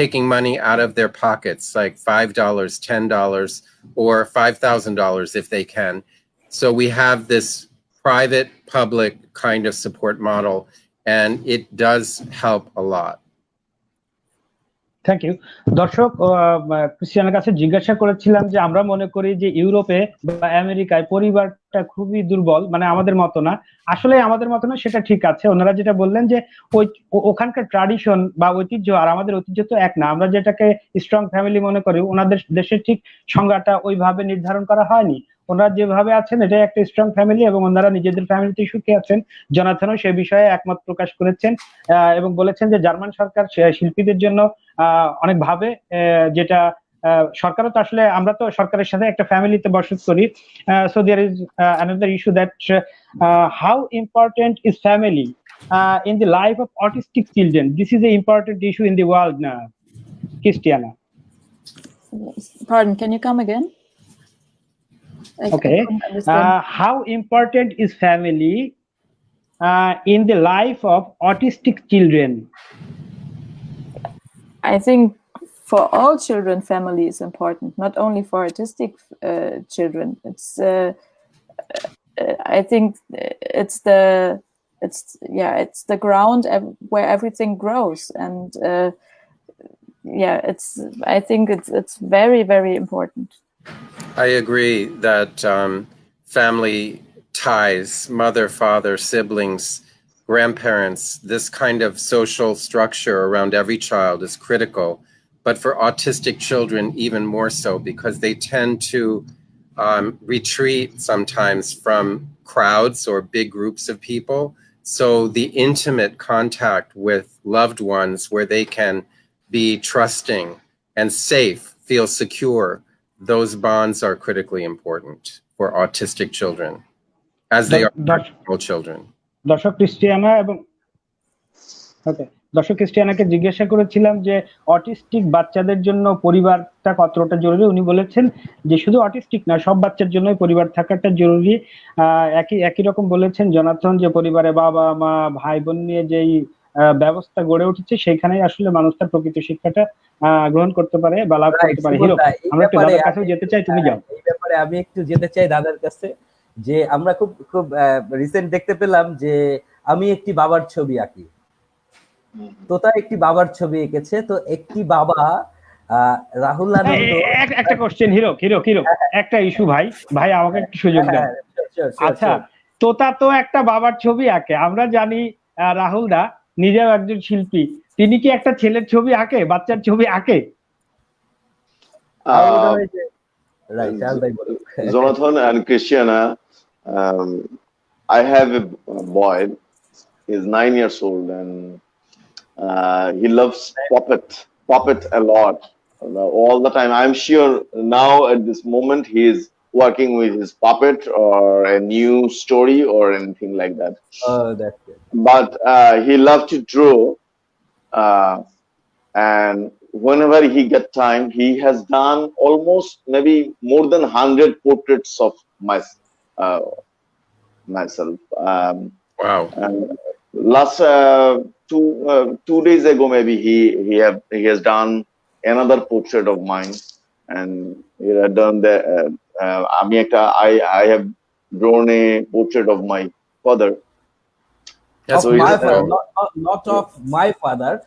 taking money out of their pockets, like $5, $10, or $5,000 if they can. So we have this private, public kind of support model, and it does help a lot. Thank you. দর্শক, ক্রিশ্চিয়ানের কাছে জিজ্ঞাসা করেছিলাম যে আমরা মনে করি যে ইউরোপে বা আমেরিকায় পরিবারটা খুবই দুর্বল, মানে আমাদের মতো না। আসলে আমাদের মতো না, সেটা ঠিক আছে। ওনারা যেটা বললেন যে ওখানকার ট্র্যাডিশন বা ঐতিহ্য আর আমাদের ঐতিহ্য তো এক না। আমরা যেটাকে স্ট্রং ফ্যামিলি মনে করি, ওনাদের দেশের ঠিক সংজ্ঞাটা ওইভাবে নির্ধারণ করা হয়নি। ওনারা যেভাবে আছেন এটাই একটা স্ট্রং ফ্যামিলি এবং ওনারা নিজেদের ফ্যামিলিতে সুখী আছেন। জনাথনও সে বিষয়ে একমত প্রকাশ করেছেন এবং বলেছেন যে জার্মান সরকার শিল্পীদের জন্য অনেক ভাবে, যেটা সরকারও তো আসলে, আমরা তো সরকারের সাথে একটা ফ্যামিলিতে বসবাস করি। So there is another issue that how important is family in the life of autistic children. This is an important issue in the world now. Christiana. Pardon, can you come again? Okay. How important is family in the life of autistic children? I think for all children, family is important, not only for autistic children. It's I think it's the ground where everything grows, and I think it's very, very important. I agree that family ties, mother, father, siblings, grandparents, this kind of social structure around every child is critical. But for autistic children, even more so, because they tend to retreat sometimes from crowds or big groups of people. So the intimate contact with loved ones where they can be trusting and safe, feel secure, those bonds are critically important for autistic children, as they are for all children. দর্শক Christiana এবং দর্শক ক্রিস্টিয়ানাকে জিজ্ঞাসা করেছিলাম যে autistic বাচ্চাদের জন্য পরিবারটা কতটা জরুরি। উনি বলেছেন যে শুধু অটিস্টিক না, সব বাচ্চার জন্যই পরিবার থাকাটা জরুরি। একই রকম বলেছেন জনাথন যে পরিবারে বাবা মা ভাই বোন নিয়ে যেই ব্যবস্থা গড়ে উঠেছে সেখানেই আসলে মানুষ তার প্রকৃত শিক্ষাটা গ্রহণ করতে পারে বা লাভ করতে পারে। হিরো, আমরা একটু দাদার কাছে যেতে চাই, তুমি যাও। এই ব্যাপারে আমি একটু যেতে চাই দাদার কাছে, যে আমরা খুব রিসেন্ট দেখতে পেলাম যে আমি একটি বাবার ছবি আঁকি, তোতা একটি বাবার ছবি এঁকেছে। তো একটি বাবা রাহুল আনন্দ। একটা কোশ্চেন হিরো, একটা ইস্যু ভাই আমাকে একটু সুযোগ দেন। আচ্ছা, তোতা তো একটা বাবার ছবি আঁকে, আমরা জানি রাহুল দা নিজেও একজন শিল্পী, তিনি কি একটা ছেলের ছবি আঁকে, বাচ্চার ছবি আঁকে? Jonathan and Christiana, I have a boy, he's 9 years old, and he loves puppet a lot, all the time. I'm sure now at this moment he is working with his puppet or a new story or anything like that. Oh, that's good. But he loves to draw, and whenever he get time, he has done almost maybe more than 100 portraits of uh, myself. Wow. And last 2 days ago, maybe he has done another portrait of mine, and he had done the I have drawn a portrait of my father. That's Of So my it's father, not of my father.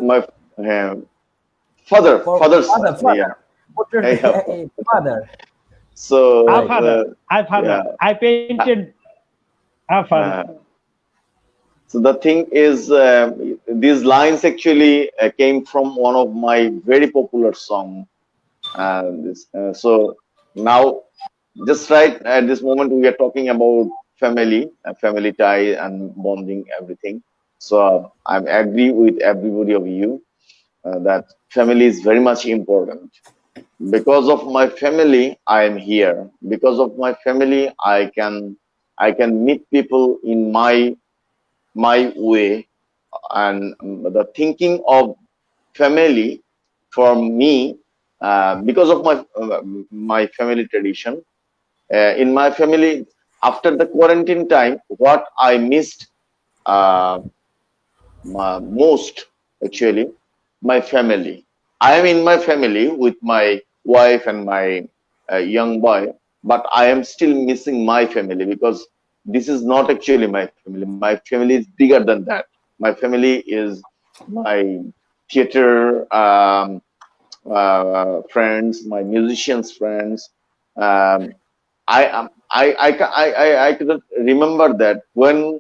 my father's Father. Portrait yeah. a father. So Our Right. father, our father. yeah. I painted our father. So the thing is, these lines actually came from one of my very popular song. So now, just right at this moment, we are talking about family tie and bonding, everything. So I agree with everybody of you that family is very much important. Because of my family, I am here. Because of my family, I can meet people in my way, and the thinking of family for me, because of my family tradition, in my family, after the quarantine time, what I missed uh, most, actually, my family. I am in my family with my wife and my young boy, but I am still missing my family, because this is not actually my family. My family is bigger than that. My family is my theater friends, my musicians friends. Um, I couldn't remember that when,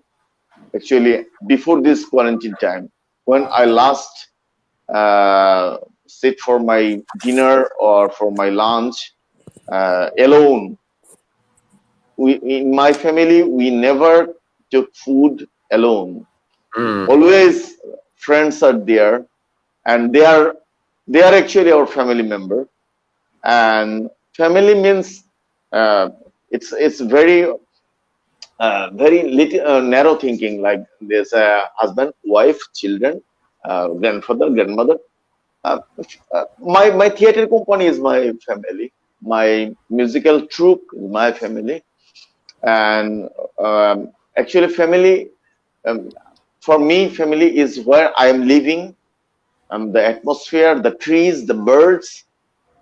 actually, before this quarantine time, when I last sit for my dinner or for my lunch alone. In my family, we never took food alone. Mm. Always friends are there, and they are actually our family member. And family means it's very little narrow thinking. Like there's a husband, wife, children, grandfather, grandmother. My theater company is my family. My musical troupe is my family, and actually, family um, for me, family is where I am living. The atmosphere, the trees, the birds,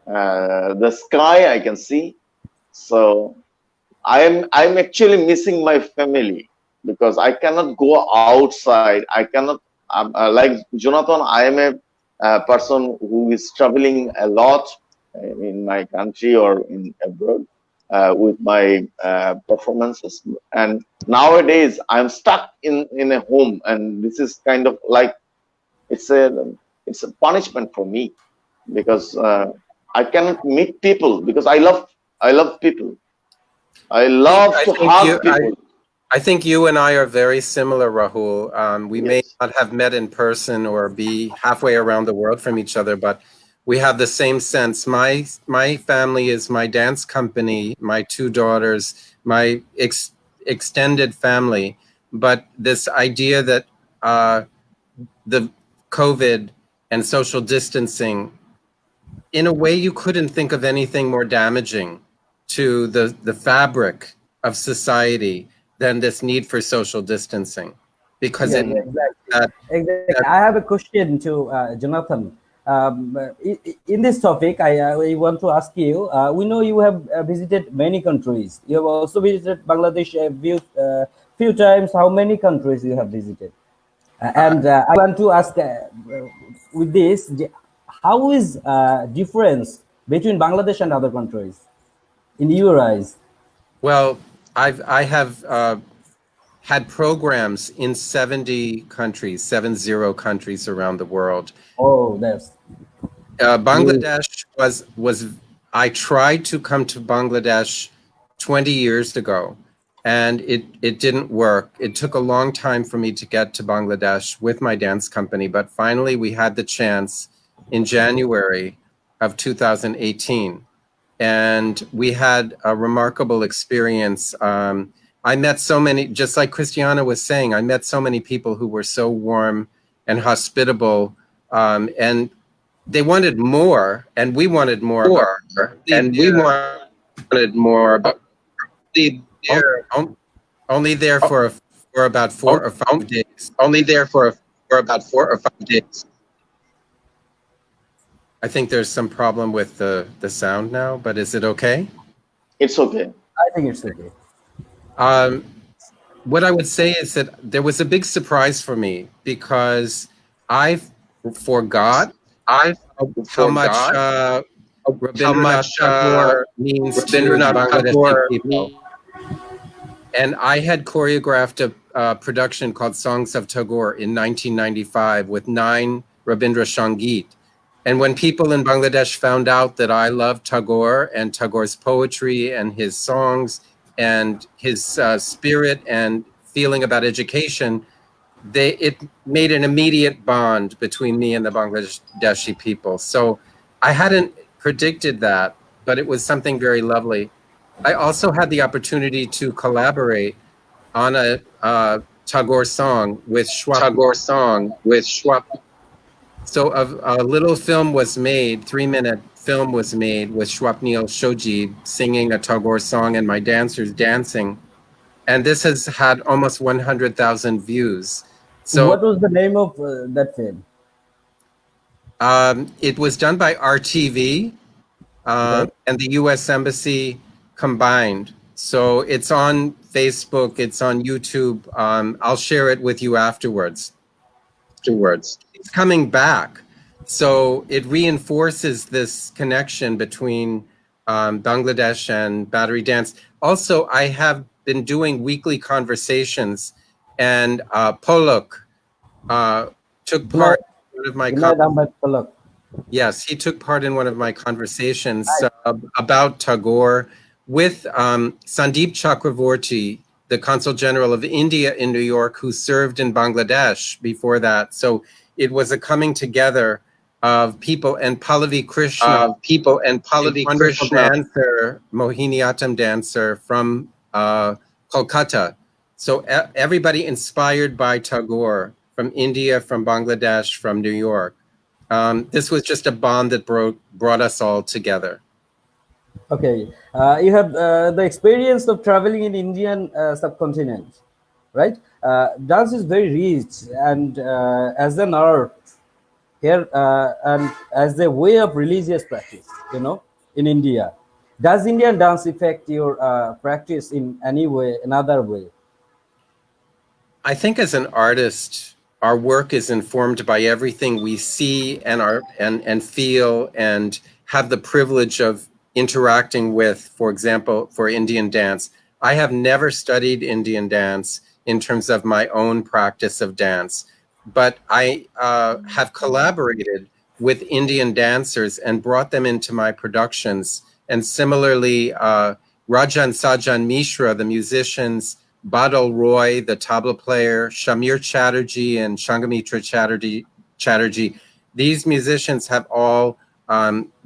the sky I can see. So I'm actually missing my family, because I cannot go outside. I cannot, like Jonathan. I am a person who is traveling a lot in my country or in abroad with my performances. And nowadays I'm stuck in a home, and this is kind of like it's a it's a punishment for me, because I cannot meet people, because I love people. I love I to think hug people. I think you and I are very similar, Rahul. We may Yes. not have met in person or be halfway around the world from each other, but we have the same sense. My family is my dance company, my two daughters, my extended family. But this idea that the COVID and social distancing, in a way, you couldn't think of anything more damaging to the fabric of society than this need for social distancing, because Yeah, it yeah, exactly. that, Exactly. that I have a question to Jonathan. In this topic, I want to ask you. We know you have visited many countries. You have also visited Bangladesh a few times. How many countries you have visited? And I want to ask with this, how is difference between Bangladesh and other countries in your eyes? well, I have had programs in 70 countries, 70 countries around the world. Oh, that's you. Bangladesh was I tried to come to Bangladesh 20 years ago, and it didn't work. It took a long time for me to get to Bangladesh with my dance company, but finally we had the chance in January of 2018, and we had a remarkable experience. I met so many, just like Christiana was saying, I met so many people who were so warm and hospitable, and they wanted more, and we wanted more, and we wanted more, but only there for about 4 or 5 days. only there for about 4 or 5 days. I think there's some problem with the sound now, but is it okay? It's okay. I think it's okay. What I would say is that there was a big surprise for me because I forgot how much Rabindranath Tagore means to Bangladeshi people. And I had choreographed a production called Songs of Tagore in 1995 with 9 Rabindra Sangeet. And when people in Bangladesh found out that I loved Tagore and Tagore's poetry and his songs and his spirit and feeling about education, it made an immediate bond between me and the Bangladeshi people. So I hadn't predicted that, but it was something very lovely. I also had the opportunity to collaborate on a Tagore song with Schwab. So a little film was made, 3-minute film was made with Swapnil Shoji singing a Tagore song and my dancers dancing. And this has had almost 100,000 views. So what was the name of that film? It was done by RTV and the US Embassy combined. So it's on Facebook, it's on YouTube. I'll share it with you afterwards. It's coming back. So it reinforces this connection between Bangladesh and Battery Dance. Also, I have been doing weekly conversations, and Polok took part in one of my Yes, he took part in one of my conversations about Tagore with Sandeep Chakravorty, the Consul General of India in New York, who served in Bangladesh before that. So it was a coming together of people, and Pallavi Krishna, dancer, Mohiniyattam dancer from Kolkata. So everybody inspired by Tagore from India, from Bangladesh, from New York. This was just a bond that brought us all together. Okay, you have the experience of traveling in Indian subcontinent, right? Dance is very rich, and as an art here, and as a way of religious practice, in India. Does Indian dance affect your practice in any way, another way? I think as an artist, our work is informed by everything we see and feel and have the privilege of interacting with. For example, for Indian dance, I have never studied Indian dance in terms of my own practice of dance, but I have collaborated with Indian dancers and brought them into my productions. And similarly, Rajan Sajan Mishra, the musicians, Badal Roy, the tabla player, Shamir Chatterjee and Shangamitra Chatterjee, these musicians have all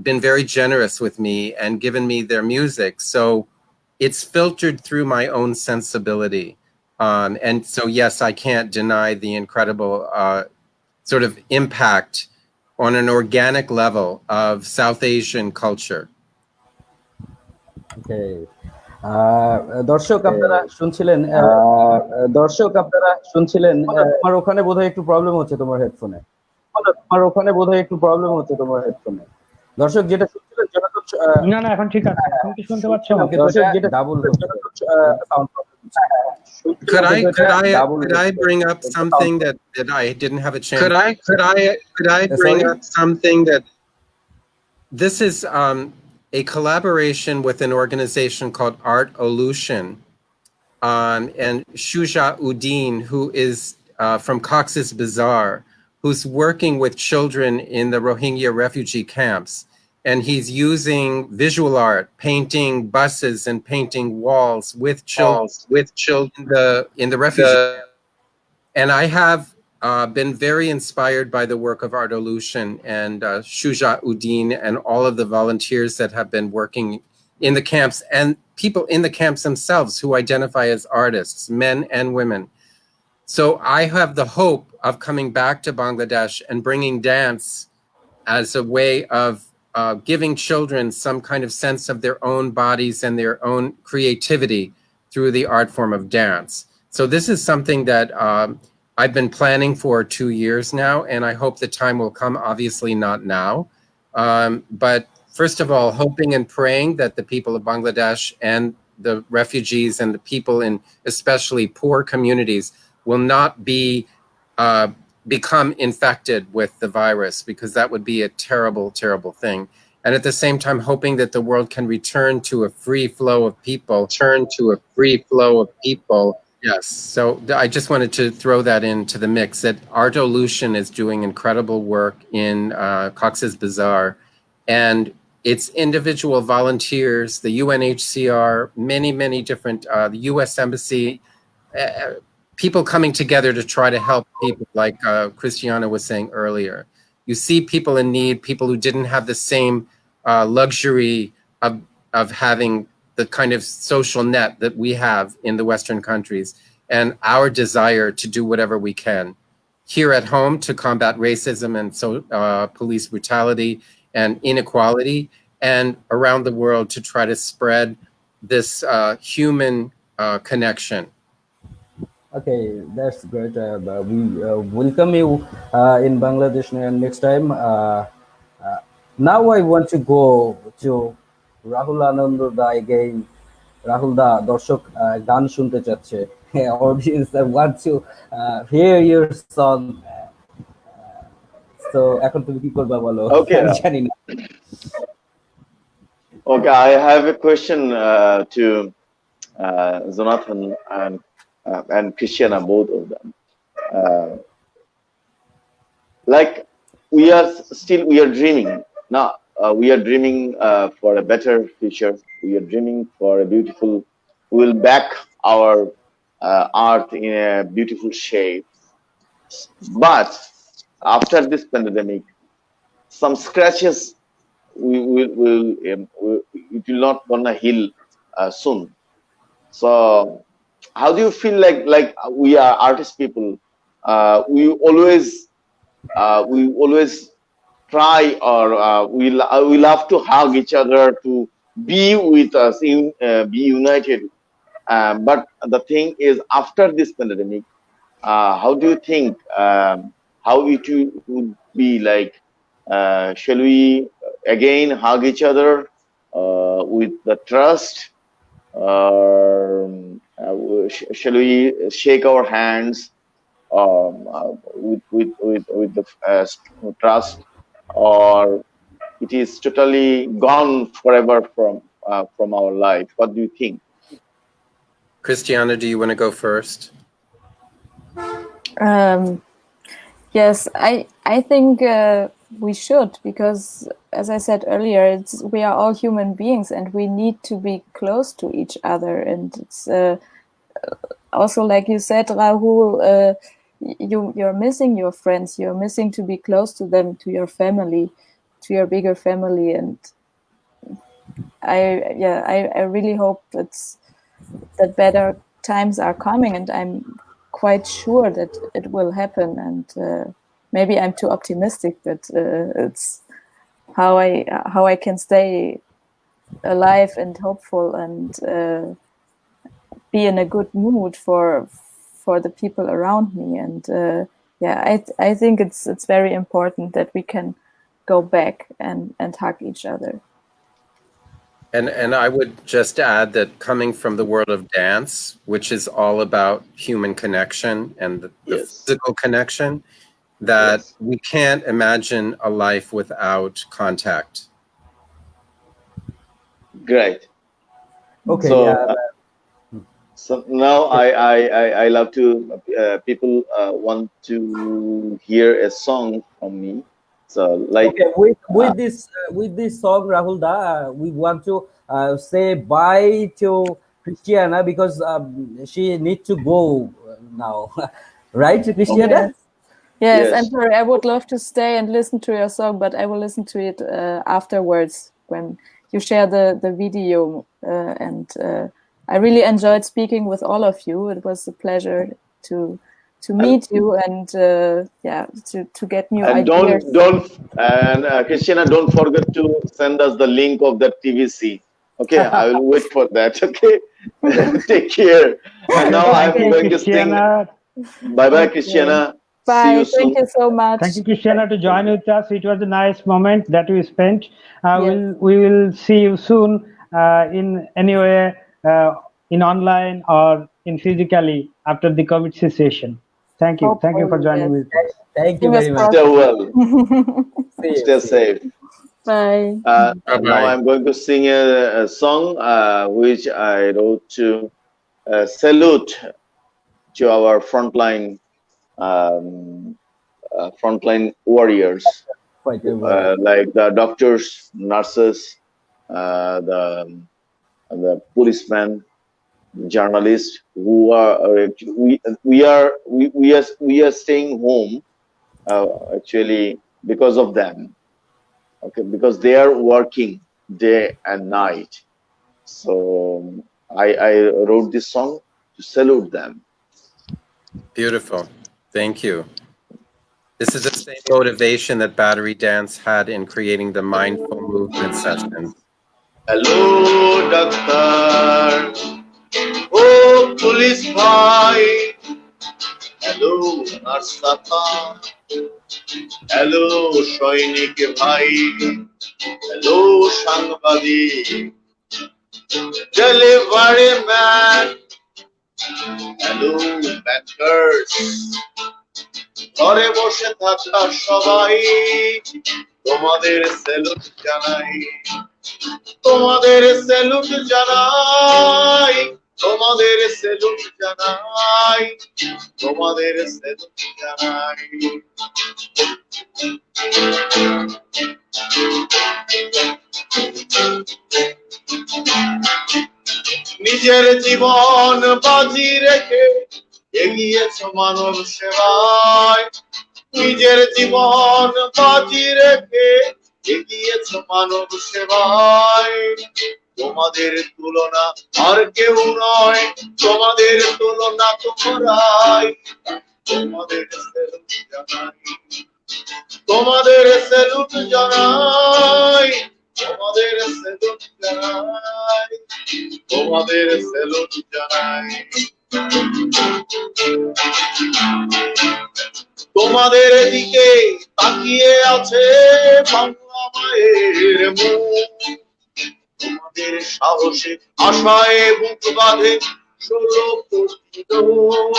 been very generous with me and given me their music. So it's filtered through my own sensibility. And so, yes, I can't deny the incredible sort of impact on an organic level of South Asian culture. Okay. দর্শক আপনারা শুনছিলেন তোমার ওখানে বোধহয় একটু problem হচ্ছে তোমার হেডফোনে দর্শক যেটা শুনছিলেন না এখন ঠিক আছে, তুমি কি শুনতে পাচ্ছ? দর্শক যেটা double sound Could I bring up something that I didn't have a chance? Could I bring up something that this is a collaboration with an organization called Artolution, and Shuja Uddin, who is from Cox's Bazar, who's working with children in the Rohingya refugee camps. And he's using visual art, painting buses and painting walls with children in the refugee. And I have been very inspired by the work of Artolution and Shuja Uddin and all of the volunteers that have been working in the camps and people in the camps themselves who identify as artists, men and women. So I have the hope of coming back to Bangladesh and bringing dance as a way of giving children some kind of sense of their own bodies and their own creativity through the art form of dance. So this is something that I've been planning for 2 years now, and I hope the time will come, obviously not now. But first of all, hoping and praying that the people of Bangladesh and the refugees and the people in especially poor communities will not be become infected with the virus, because that would be a terrible, terrible thing. And at the same time, hoping that the world can return to a free flow of people. Yes. So I just wanted to throw that into the mix, that Artolution is doing incredible work in Cox's Bazar. And it's individual volunteers, the UNHCR, many, many different, the US Embassy, people coming together to try to help people, like Christiana was saying earlier. You see people in need, people who didn't have the same luxury of having the kind of social net that we have in the Western countries, and our desire to do whatever we can here at home to combat racism and police brutality and inequality, and around the world to try to spread this human connection. Okay, that's great. We welcome you in Bangladesh next time. Now I want to go to Rahul Ananda da again. Rahul da দর্শক গান শুনতে চাচ্ছে, audience want to hear your song. So এখন তুমি কি করবা বলো? Okay. আমি জানি না। Okay, I have a question to Jonathan and Christiana, both of them. Like we are dreaming now. We are dreaming for a better future. We are dreaming for a beautiful. We will back our art in a beautiful shape. But after this pandemic, some scratches it will not gonna heal soon. So how do you feel like we are artist people? We always try, or we love to hug each other, to be with us, be united. But the thing is, after this pandemic, how do you think how it would be like? Shall we again hug each other with the trust? Shall we shake our hands with the trust, or it is totally gone forever from our life? What do you think? Christiana, do you want to go first? Yes, I think we should, because as I said earlier, we are all human beings and we need to be close to each other. And it's also, like you said, Rahul, you're missing your friends, you're missing to be close to them, to your family, to your bigger family. And I really hope that better times are coming, and I'm quite sure that it will happen. And maybe I'm too optimistic, but it's how I can stay alive and hopeful and be in a good mood for the people around me. And I think it's very important that we can go back and hug each other. And I would just add that, coming from the world of dance, which is all about human connection and the physical connection, that we can't imagine a life without contact. Great. Okay. So now I love to people want to hear a song from me. So like, okay, with this song, Rahul da, we want to say bye to Christiana, because she needs to go now. Right, Christiana? Yes, I'm sorry. I would love to stay and listen to your song, but I will listen to it afterwards when you share the video. And I really enjoyed speaking with all of you. It was a pleasure to meet you and to get new And ideas. Christiana, don't forget to send us the link of that TVC. Okay, I will wait for that. Okay, take care. And now I'm Thank you, going to sing. Christiana. Bye bye, Okay. Christiana. See Bye. you soon. Thank you so much. Thank you, Christiana, to join with us. It was a nice moment that we spent. Yes. We will see you soon in anywhere, in online or in physically after the COVID situation. Thank you. Thank you for Hopefully, joining yes. with us. Thank you Fingers very much. Stay well. See you, Stay see you. safe. Bye. Now Bye-bye. I'm going to sing a song which I wrote to salute to our frontline warriors, Quite a word. like the doctors, nurses, the policemen, journalists who are we are staying home actually because of them. Okay, because they are working day and night. So I wrote this song to salute them. Beautiful. Thank you. This is the same motivation that Battery Dance had in creating the mindful movement session. Hello, doctor. Oh, police bhai. Hello, nurse Tata. Hello, সৈনিক ভাই. Hello, সাংবাদিক. Delivery man. Hello, bankers. ঘরে বসে থাকা সবাই তোমাদের salute জানাই, তোমাদের স্যালুট জানাই, তোমাদের স্যালুট জানাই, তোমাদের স্যালুট জানাই। নিজের জীবন বাজি রেখে এগিয়েছ মানব সেবায়, নিজের জীবন বাজি রেখে এগিয়েছ মানব সেবায়। তোমাদের তুলনা আর কেউ নয়, তোমাদের তুলনা তোমরাই, তোমাদের স্যালুট জানাই, তোমাদের স্যালুট জানাই, তোমাদের স্যালুট জানাই, তোমাদের স্যালুট জানাই। তোমাদের দিকে তাকিয়ে আছে বাংলা মায়ের মুখ, তোমাদের সাহসে আশায় বুক বাঁধে 16 কোটি লোক।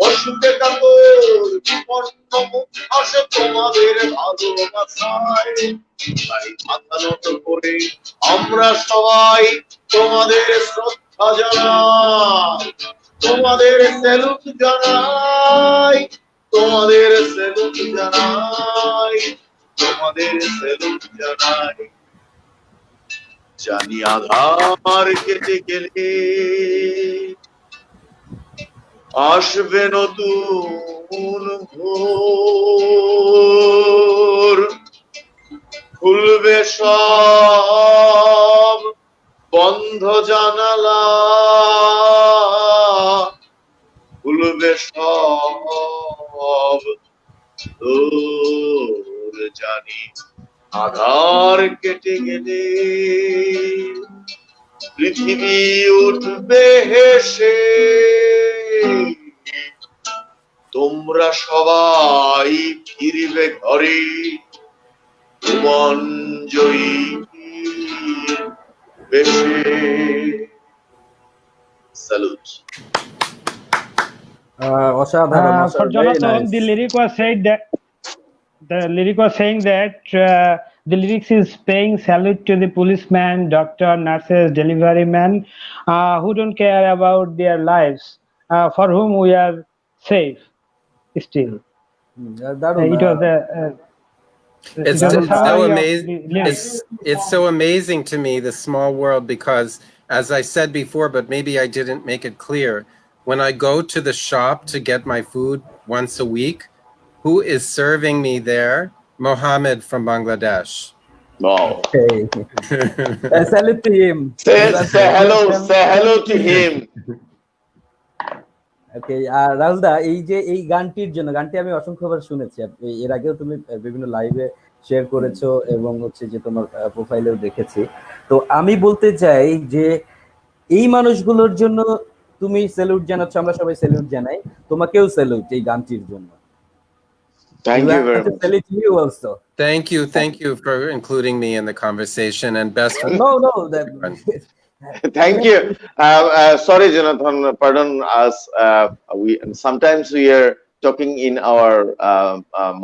অসুখে কাতর বিপন্ন মুখ আসে তোমাদের ভালোবাসায়, তাই মাথা নত করে আমরা সবাই তোমাদের শ্রদ্ধা জানাই, তোমাদের স্যালুট জানাই, তোমাদের স্যালুট জানাই, তোমাদের স্যালুট জানাই। জানি আধার কেটে গেলে আসবে নতুন ভোর, খুলবে সব বন্ধ জানালা, খুলবে সব দোর। জানি আধার কেটে গেলে পৃথিবী উঠবে হেসে, তোমরা সবাই ফিরবে ঘরে ভুবন জয়ী বেশে। স্যালুট। অসাধারণ, For very Jonathan, nice. the lyric was saying that the lyrics is paying salute to the policemen, doctor, nurses, delivery men who don't care about their lives, for whom we are safe still. দারুণ। It was It's it was a so summary of amazing. the lyrics. It's so amazing to me, the small world, because as I said before, but maybe I didn't make it clear, when I go to the shop to get my food once a week, who is serving me there? Mohammed from Bangladesh. Wow. Okay. Salute to him. Say hello to him. ওকে, আর রাহুল দা, এই যে এই গানটির জন্য, গানটি আমি অসংখ্যবার শুনেছি, এর আগেও তুমি বিভিন্ন লাইভে শেয়ার করেছো এবং হচ্ছে যে তোমার প্রোফাইলেও দেখেছি। তো আমি বলতে চাই যে এই মানুষগুলোর জন্য তুমি স্যালুট জানাচ্ছ, আমরা সবাই স্যালুট জানাই, তোমাকেও স্যালুট এই গানটির জন্য। Thank We you have very to much. salute you also. Thank you for including me in the conversation, and best wishes No, no, to everyone. Thank you. Sorry, Jonathan. Pardon us. We sometimes we are talking in our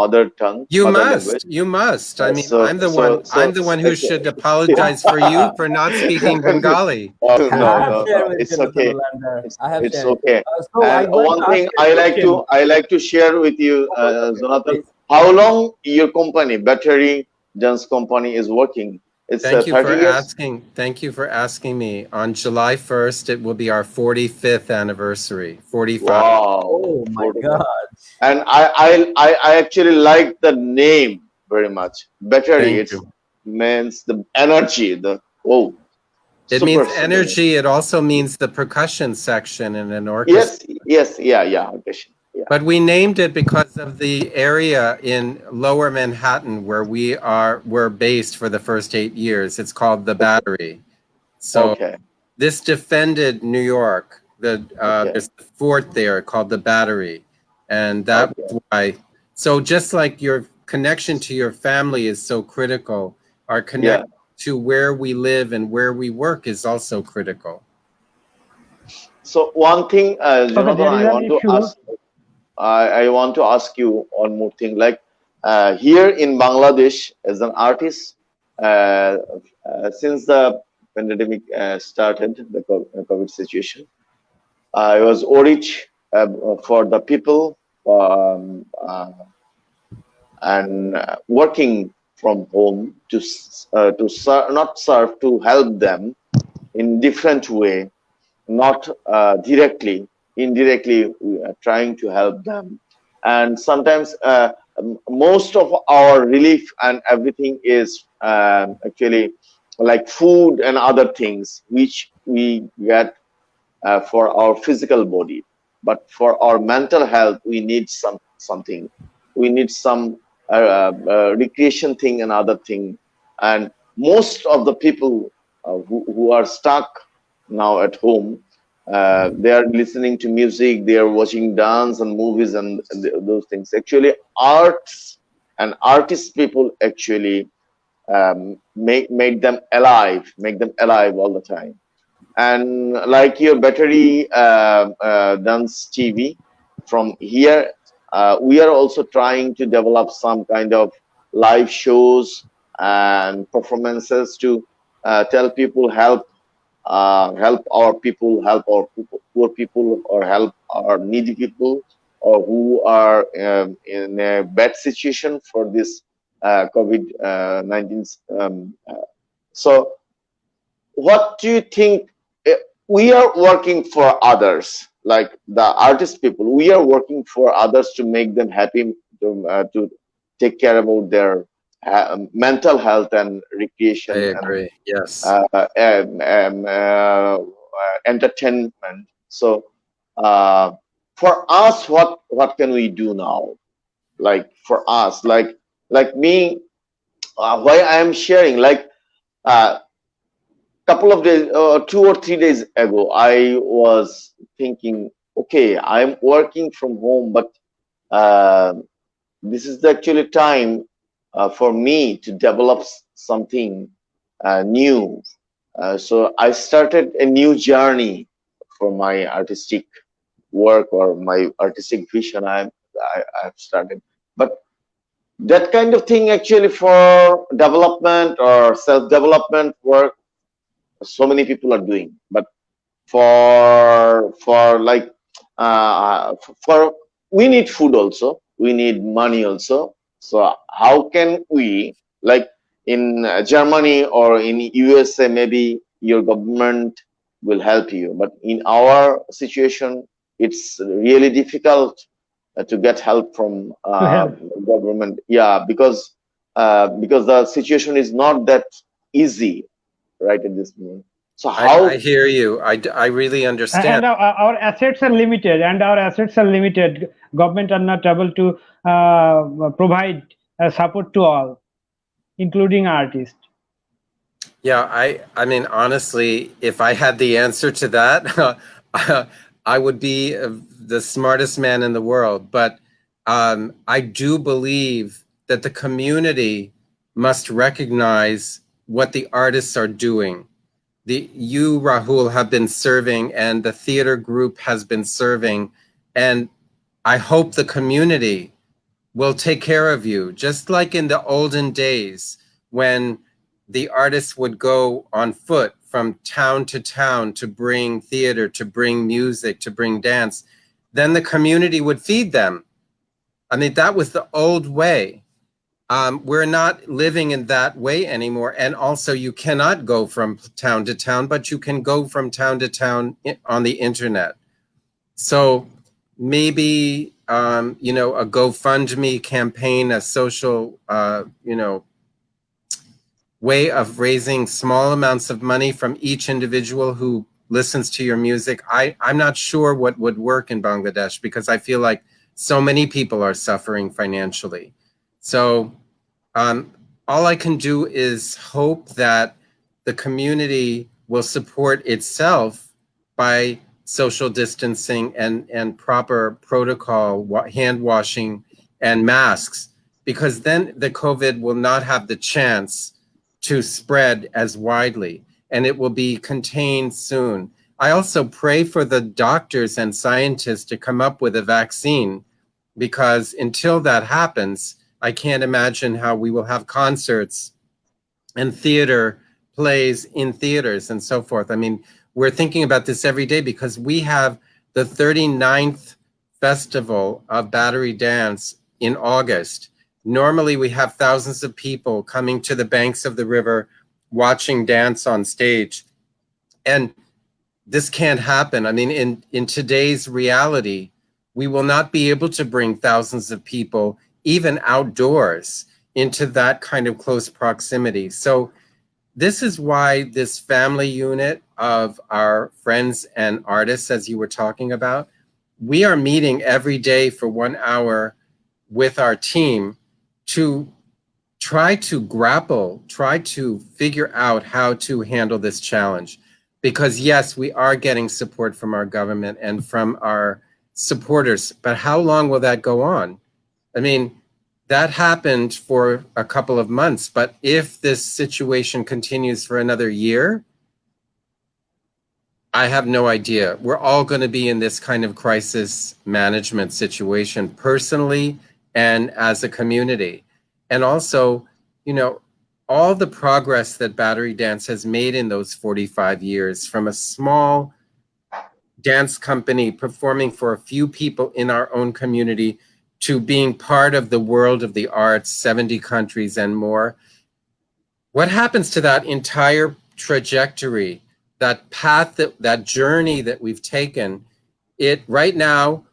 mother tongue, mother language. You must. I mean, So, I'm the one who should apologize for you for not speaking Bengali. No, I have shared with it's Jonathan okay. Hollander. I have It's shared. okay. So I And want one to thing ask you a question. I like to share with you, Okay, Jonathan, please. how long your company, Battery John's company, is working? It's 30 years. Thank you for asking me. On July 1st, it will be our 45th anniversary. 45. Wow. Oh my 45. God. And I actually like the name very much. Battery, Thank it you. means the energy, the It super, means super. energy. It also means the percussion section in an orchestra. Yes, yeah. Okay. Yeah. But we named it because of the area in Lower Manhattan where we're based for the first 8 years. It's called the Battery. So Okay. this defended New York. Okay. There's a fort there called the Battery, and that was why. So just like your connection to your family is so critical, our connection to where we live and where we work is also critical. So one thing, Jonathan, there is an issue. I want to ask you one more thing. Like here in Bangladesh, as an artist, since the pandemic started, the COVID situation, I was worried for the people and working from home to not serve, to help them in different way, not directly, indirectly. We are trying to help them, and sometimes most of our relief and everything is actually like food and other things which we get for our physical body, but for our mental health we need something. We need some recreation thing and other thing. And most of the people who are stuck now at home, they are listening to music, they are watching dance and movies and those things. Actually arts and artist people actually make them alive all the time. And like your Battery dance TV, from here we are also trying to develop some kind of live shows and performances to tell people, help our people, help our poor people, or help our needy people, or who are in a bad situation for this COVID-19. So what do you think? We are working for others, like the artist people. We are working for others to make them happy, to take care about their mental health and recreation. I agree. Yes. Entertainment. So for us, what can we do now? Like for us, like me, why I am sharing, like couple of days, 2 or 3 days ago, I was thinking, okay, I'm working from home, but this is the actually time for me to develop something new. So I started a new journey for my artistic work or my artistic vision. I've started, but that kind of thing actually for development or self-development work, so many people are doing. But for like for we need food also, we need money also. So how can we, like in Germany or in USA, maybe your government will help you, but in our situation it's really difficult to get help from government. Yeah, because the situation is not that easy right at this moment. So how I hear you. I really understand. And our assets are limited, government are not able to provide support to all, including artists. Yeah, I mean, honestly, if I had the answer to that, I would be the smartest man in the world. But I do believe that the community must recognize what the artists are doing. You, Rahul, have been serving, and the theater group has been serving, and I hope the community will take care of you, just like in the olden days when the artists would go on foot from town to town to bring theater, to bring music, to bring dance. Then the community would feed them. I mean, that was the old way. We're not living in that way anymore. And also, you cannot go from town to town, but you can go from town to town on the internet. So maybe, you know, a GoFundMe campaign, a social, you know, way of raising small amounts of money from each individual who listens to your music. I'm not sure what would work in Bangladesh because I feel like so many people are suffering financially. So all I can do is hope that the community will support itself by social distancing and proper protocol, hand washing and masks, because then the COVID will not have the chance to spread as widely and it will be contained soon. I also pray for the doctors and scientists to come up with a vaccine, because until that happens, I can't imagine how we will have concerts and theater plays in theaters and so forth. I mean, we're thinking about this every day because we have the 39th Festival of Battery Dance in August. Normally, we have thousands of people coming to the banks of the river, watching dance on stage. And this can't happen. I mean, in today's reality, we will not be able to bring thousands of people, even outdoors, into that kind of close proximity. So this is why this family unit of our friends and artists, as you were talking about, we are meeting every day for 1 hour with our team to try to grapple, try to figure out how to handle this challenge. Because yes, we are getting support from our government and from our supporters, but how long will that go on? I mean, that happened for a couple of months, but if this situation continues for another year, I have no idea. We're all going to be in this kind of crisis management situation personally and as a community. And also, you know, all the progress that Battery Dance has made in those 45 years, from a small dance company performing for a few people in our own community to being part of the world of the arts, 70 countries and more. What happens to that entire trajectory, that path, that journey that we've taken? It right now,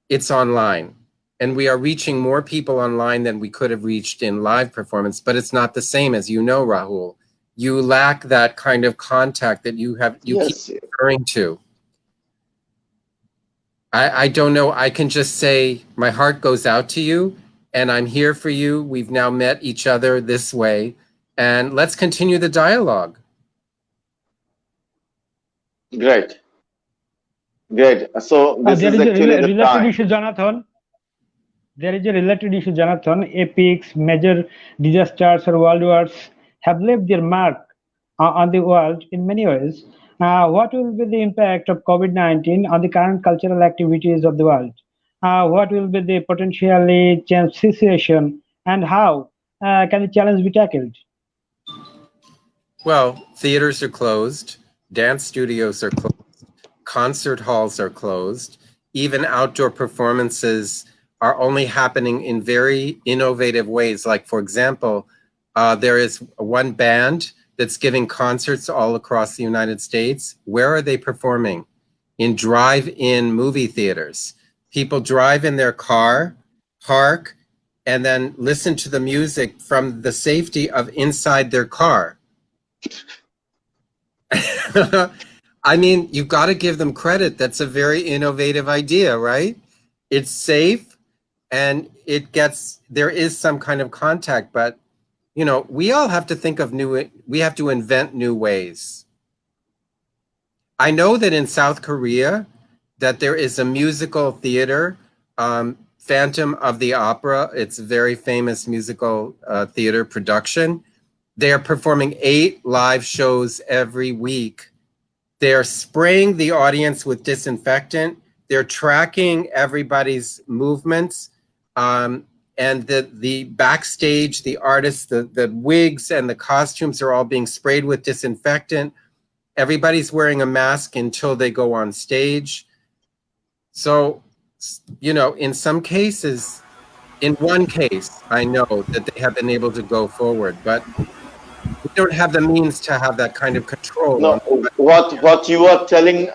it's online. And we are reaching more people online than we could have reached in live performance, but it's not the same, as you know, Rahul. You lack that kind of contact that you yes, keep referring to. I don't know. I can just say my heart goes out to you and I'm here for you. We've now met each other this way, and let's continue the dialogue. great. So this There is is a actually the related time. issue, Jonathan. There is a related issue, Jonathan. Epics, major disasters, or world wars have left their mark on the world in many ways. What will be the impact of COVID-19 on the current cultural activities of the world? What will be the potentially changed situation, and how can the challenge be tackled? Well, theaters are closed, dance studios are closed, concert halls are closed, even outdoor performances are only happening in very innovative ways. Like, for example, there is one band that's giving concerts all across the United States. Where are they performing? In drive-in movie theaters. People drive in their car, park, and then listen to the music from the safety of inside their car. I mean, you've got to give them credit. That's a very innovative idea, right? It's safe and there is some kind of contact, but you know, we all have to think of we have to invent new ways. I know that in South Korea that there is a musical theater, Phantom of the Opera. It's a very famous musical theater production. They are performing 8 live shows every week. They're spraying the audience with disinfectant. They're tracking everybody's movements. And the backstage, the artists, the wigs and the costumes are all being sprayed with disinfectant. Everybody's wearing a mask until they go on stage. So, you know, in some cases, in one case, I know that they have been able to go forward, but we don't have the means to have that kind of control. No, what you are telling,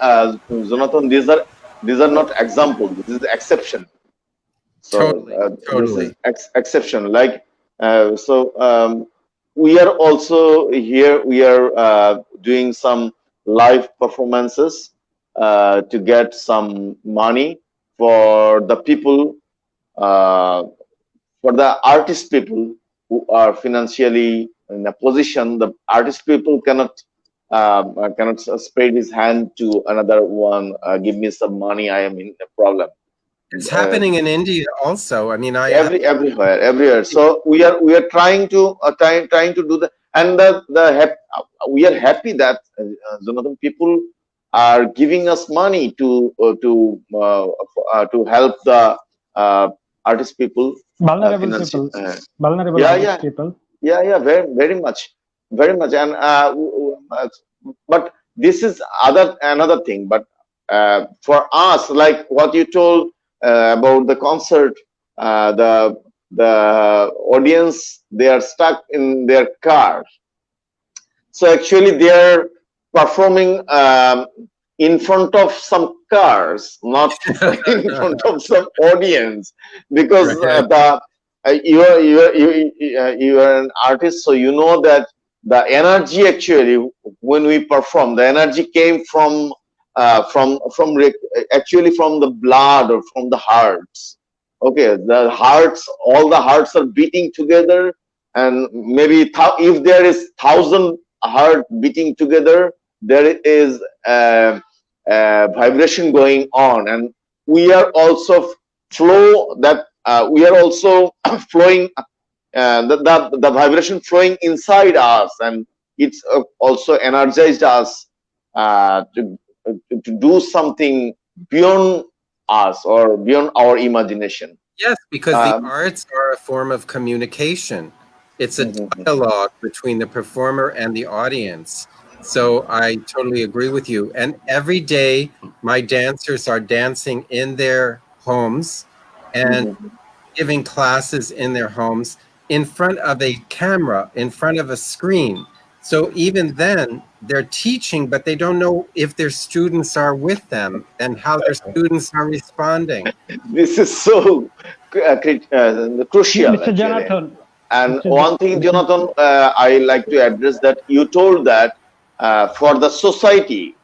Jonathan, these are not examples. This is exception. So totally. This is exception. Like we are also here. We are doing some live performances to get some money for the people, for the artist people who are financially in a position. The artist people cannot spread his hand to another one. Give me some money. I am in a problem. It's happening in India also. I mean, everywhere. So we are trying to do that, and we are happy that Jonathan, people are giving us money to help the artist people, vulnerable people, vulnerable people. Yeah, very much, and but this is another thing. But for us, like what you told about the concert, the audience, they are stuck in their car. So actually, they are performing in front of some cars, not in front of some audience, because you are an artist, so you know that the energy actually when we perform, the energy came from actually from the blood or from the hearts. Okay, all the hearts are beating together, and maybe if there is 1,000 heart beating together, there is vibration going on, and we are also we are also flowing, the vibration flowing inside us, and it's also energized us to do something beyond us or beyond our imagination. Yes, because the arts are a form of communication. It's a dialogue between the performer and the audience. So I totally agree with you. And every day, my dancers are dancing in their homes and giving classes in their homes in front of a camera, in front of a screen. So even then, they're teaching, but they don't know if their students are with them and how their students are responding. This is so crucial. Mr. Jonathan. And one thing, Jonathan, I like to address that you told that for the society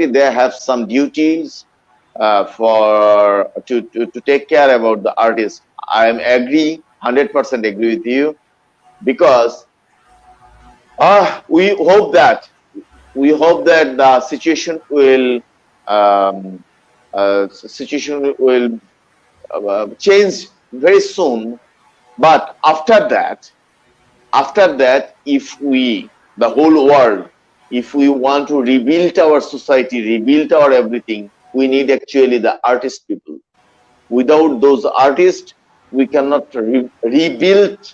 they have some duties to take care about the artist. I am 100% agree with you, because we hope that the situation will change very soon. But after that, if the whole world, if we want to rebuild our society, rebuild our everything, we need actually the artist people. Without those artists, we cannot rebuild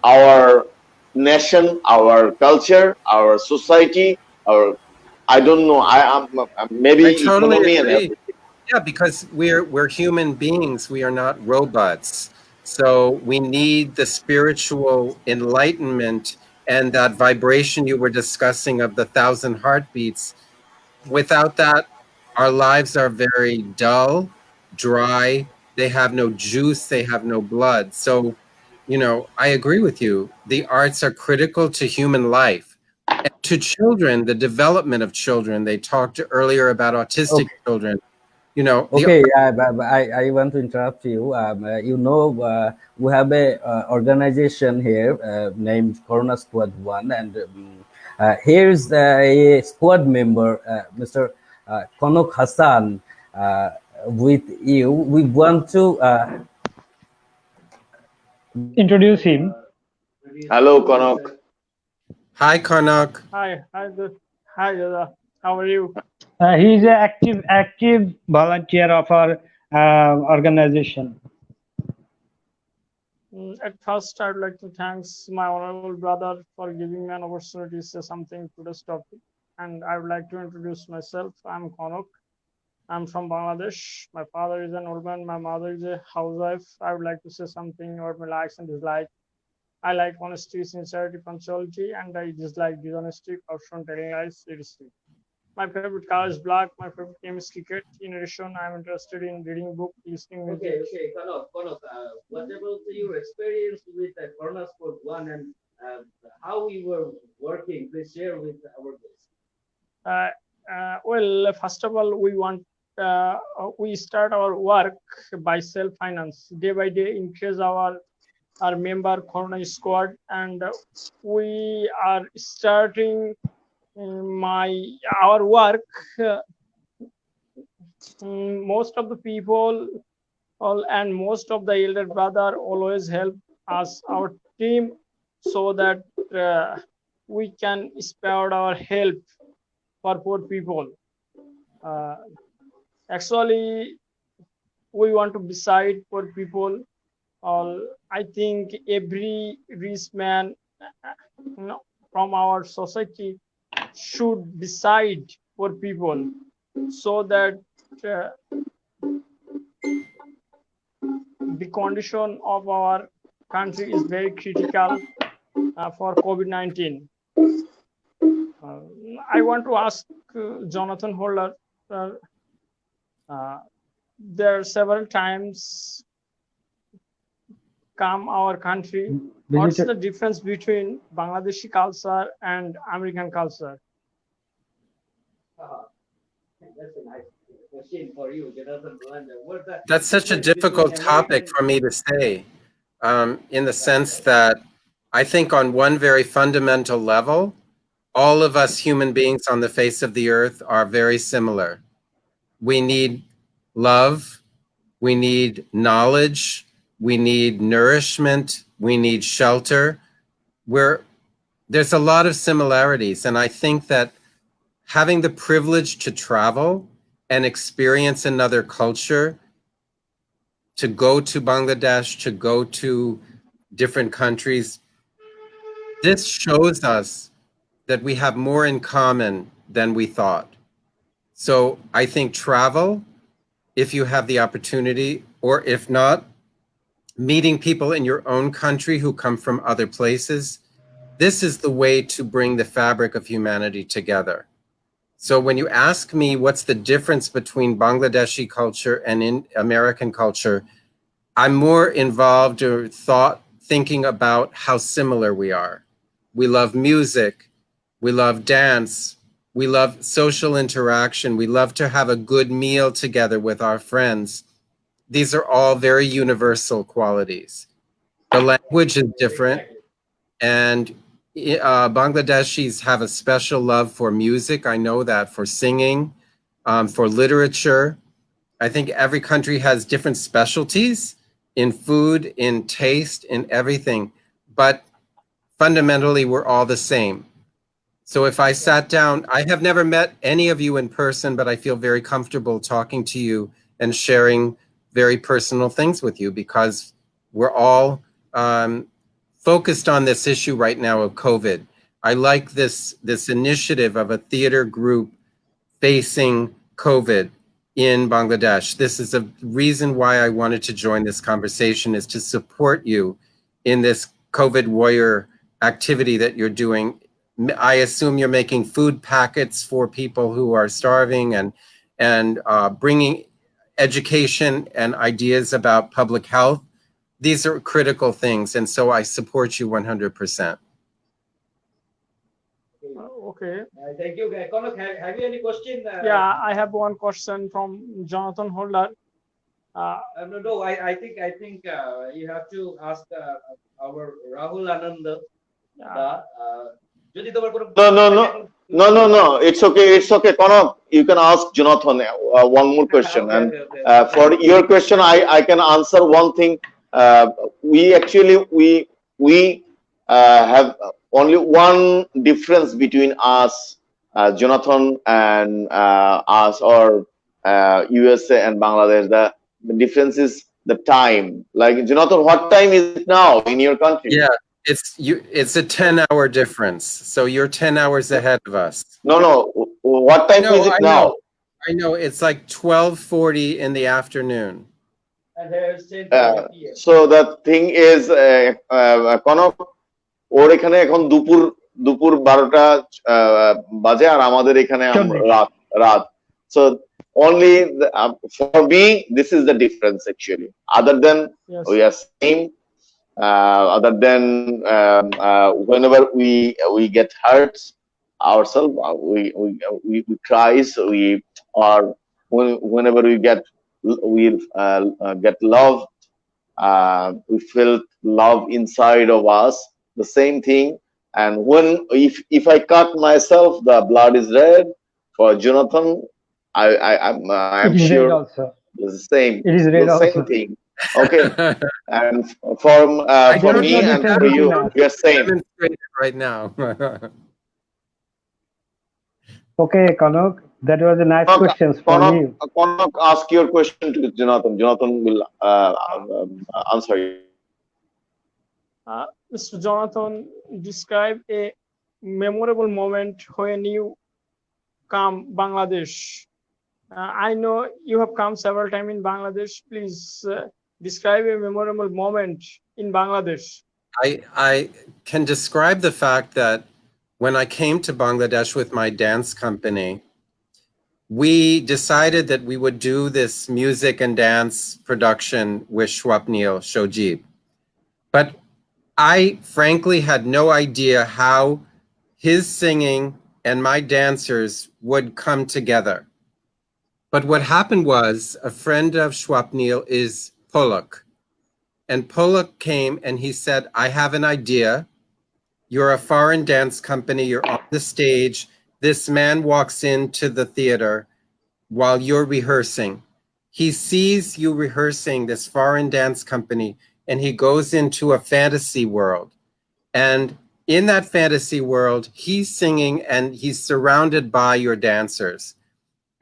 our nation, our culture, our society, I don't know. Maybe I totally economy and agree. everything. Yeah, because we're human beings. We are not robots. So we need the spiritual enlightenment and that vibration you were discussing of the 1,000 heartbeats. Without that, our lives are very dull, dry. They have no juice. They have no blood. So, you know, I agree with you. The arts are critical to human life. And to children, the development of children. They talked earlier about autistic children. You know, Okay, I want to interrupt you. We have a organization here named Corona Squad One, and here's a squad member, Mr. Konok Hassan, with you. We want to Introduce him. Hello, Konok. Hi, Karnak. Hi, Dada. How are you? He is an active volunteer of our organization. At first, I'd like to thank my honorable brother for giving me an opportunity to say something to this topic. And I would like to introduce myself. I'm Konok. I'm from Bangladesh. My father is an old man. My mother is a housewife. I would like to say something about my likes and dislikes. I like honesty, sincerity, punctuality, and I dislike dishonesty, corruption, telling lies, idiocy. My favorite color is black. My favorite game is cricket. In addition, I'm interested in reading book, listening music. Okay, Konok, what about your experience with the Corona Squad One and how you were working? Please share with our guests. Well, first of all, we start our work by self-finance. Day by day, increase our member Corona Squad, and we are starting our work. Most of the people and most of the elder brother always help us, our team, so that we can spare our help for poor people. Actually, we want to beside poor people. I think every rich man from our society should decide for people, so that the condition of our country is very critical for COVID-19. I want to ask Jonathan Holder. There are several times come our country. What's the difference between Bangladeshi culture and American culture? That's a nice question for you, Jonathan Hollander. That's such a difficult topic for me to say, in the sense that I think on one very fundamental level, all of us human beings on the face of the earth are very similar. We need love, we need knowledge, we need nourishment, we need shelter. There's a lot of similarities, and I think that having the privilege to travel and experience another culture, to go to Bangladesh, to go to different countries, this shows us that we have more in common than we thought. So I think travel, if you have the opportunity, or if not, meeting people in your own country who come from other places, this is the way to bring the fabric of humanity together. So when you ask me what's the difference between Bangladeshi culture and in American culture, I'm more involved or thinking about how similar we are. We love music, we love dance, we love social interaction, we love to have a good meal together with our friends. These are all very universal qualities. The language is different, and Bangladeshis have a special love for music. I know that, for singing, for literature. I think every country has different specialties in food, in taste, in everything, but fundamentally we're all the same. So if I sat down, I have never met any of you in person, but I feel very comfortable talking to you and sharing very personal things with you, because we're all focused on this issue right now of COVID. I like this initiative of a theater group facing COVID in Bangladesh. This is a reason why I wanted to join this conversation, is to support you in this COVID warrior activity that you're doing. I assume you're making food packets for people who are starving, and bringing education and ideas about public health. These are critical things, and so I support you 100%. Okay. Thank you. Konok, have you any question? Yeah, I have one question from Jonathan Holder. No, I think you have to ask our Rahul Ananda. যদি তোমার কোনো No. It's okay. Konok, you can ask Jonathan one more question. Okay, And okay. for your question, I can answer one thing. We actually have only one difference between us, Jonathan, and us, or USA and Bangladesh. The difference is the time. Like, Jonathan, what time is it now in your country? Yeah, it's a 10-hour difference. So you're 10 hours ahead of us. No. What time is it now? I know. It's like 12:40 in the afternoon. So the thing is, Konok, ওর এখানে এখন দুপুর 12টা বাজে, আর আমাদের এখানে রাত. So only for me, this is the difference actually. Other than Yes. we are same. Other than whenever we get hurt ourselves, we cry. So whenever we get loved, we feel love inside of us. The same thing. And if I cut myself, the blood is red. For Jonathan, I'm sure Also. it's the same. It is red the also. same thing. Okay. And for me and for you, we are same. Demonstrate it right now. Okay, Konok, that was a nice questions for you. Konok, ask your question to Jonathan. Jonathan will answer you. Mr. Jonathan, describe a memorable moment when you come Bangladesh. I know you have come several times in Bangladesh. Please describe a memorable moment in Bangladesh. I can describe the fact that when I came to Bangladesh with my dance company, we decided that we would do this music and dance production with Swapnil Shojib. But I frankly had no idea how his singing and my dancers would come together. But what happened was, a friend of Swapnil is Polak. And Polak came and he said, I have an idea. You're a foreign dance company. You're on the stage. This man walks into the theater while you're rehearsing. He sees you rehearsing this foreign dance company, and he goes into a fantasy world. And in that fantasy world, he's singing and he's surrounded by your dancers.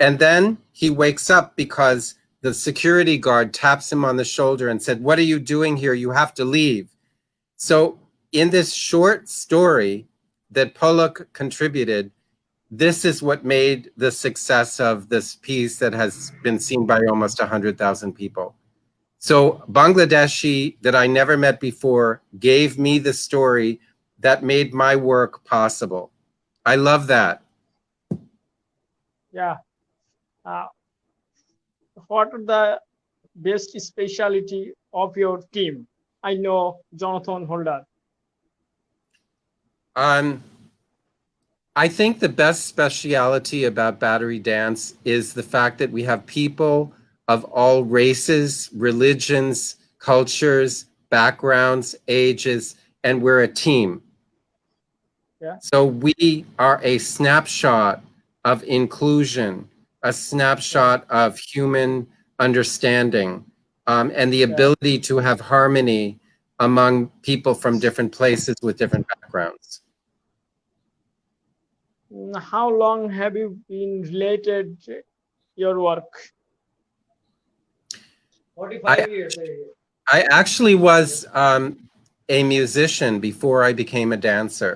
And then he wakes up because the security guard taps him on the shoulder and said, what are you doing here? You have to leave. So in this short story that Polak contributed, this is what made the success of this piece that has been seen by almost 100,000 people. So Bangladeshi that I never met before gave me the story that made my work possible. I love that. Yeah. What are the best specialty of your team? I know Jonathan Holder. I think the best speciality about Battery Dance is the fact that we have people of all races, religions, cultures, backgrounds, ages, and we're a team. Yeah. So we are a snapshot of inclusion, a snapshot of human understanding, and the ability to have harmony among people from different places with different backgrounds. How long have you been related your work? 45 years. I actually was a musician before I became a dancer.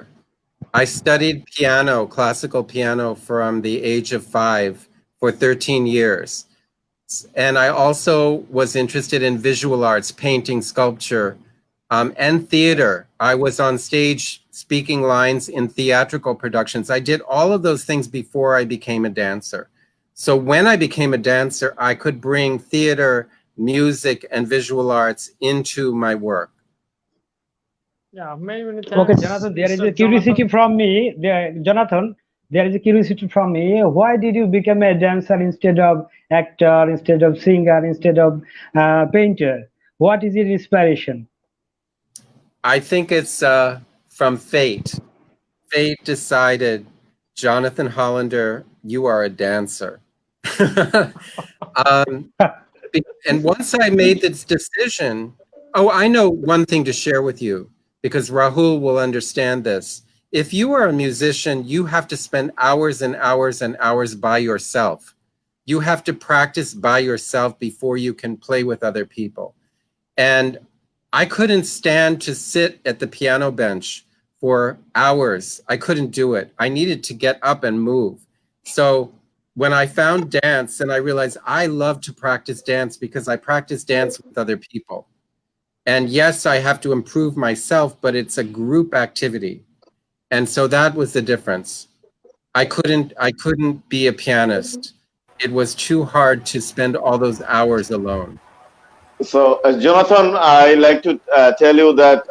I studied piano, classical piano, from the age of 5 for 13 years. And I also was interested in visual arts, painting, sculpture, and theater. I was on stage speaking lines in theatrical productions. I did all of those things before I became a dancer. So when I became a dancer, I could bring theater, music, and visual arts into my work. Yeah, many thanks. Okay, Jonathan, there is a curiosity from me. Jonathan, there is a curiosity from me. Why did you become a dancer instead of actor, instead of singer, instead of painter? What is your inspiration? I think it's from fate. Fate decided, Jonathan Hollander, you are a dancer. um, and once I made this decision, oh, I know one thing to share with you, because Rahul will understand this. If you are a musician, you have to spend hours and hours and hours by yourself. You have to practice by yourself before you can play with other people. And I couldn't stand to sit at the piano bench for hours. I couldn't do it. I needed to get up and move. So when I found dance and I realized I love to practice dance because I practice dance with other people. And yes, I have to improve myself, but it's a group activity. And so that was the difference. I couldn't be a pianist. It was too hard to spend all those hours alone. So, Jonathan, I like to tell you that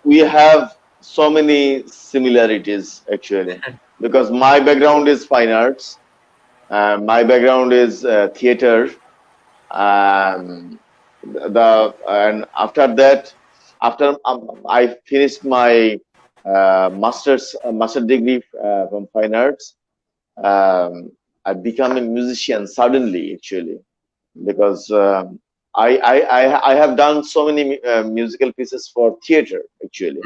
we have so many similarities actually, because my background is fine arts. My background is theater. Um, and after that, after I finished my master degree from fine arts, I became a musician suddenly actually, because I have done so many musical pieces for theater actually.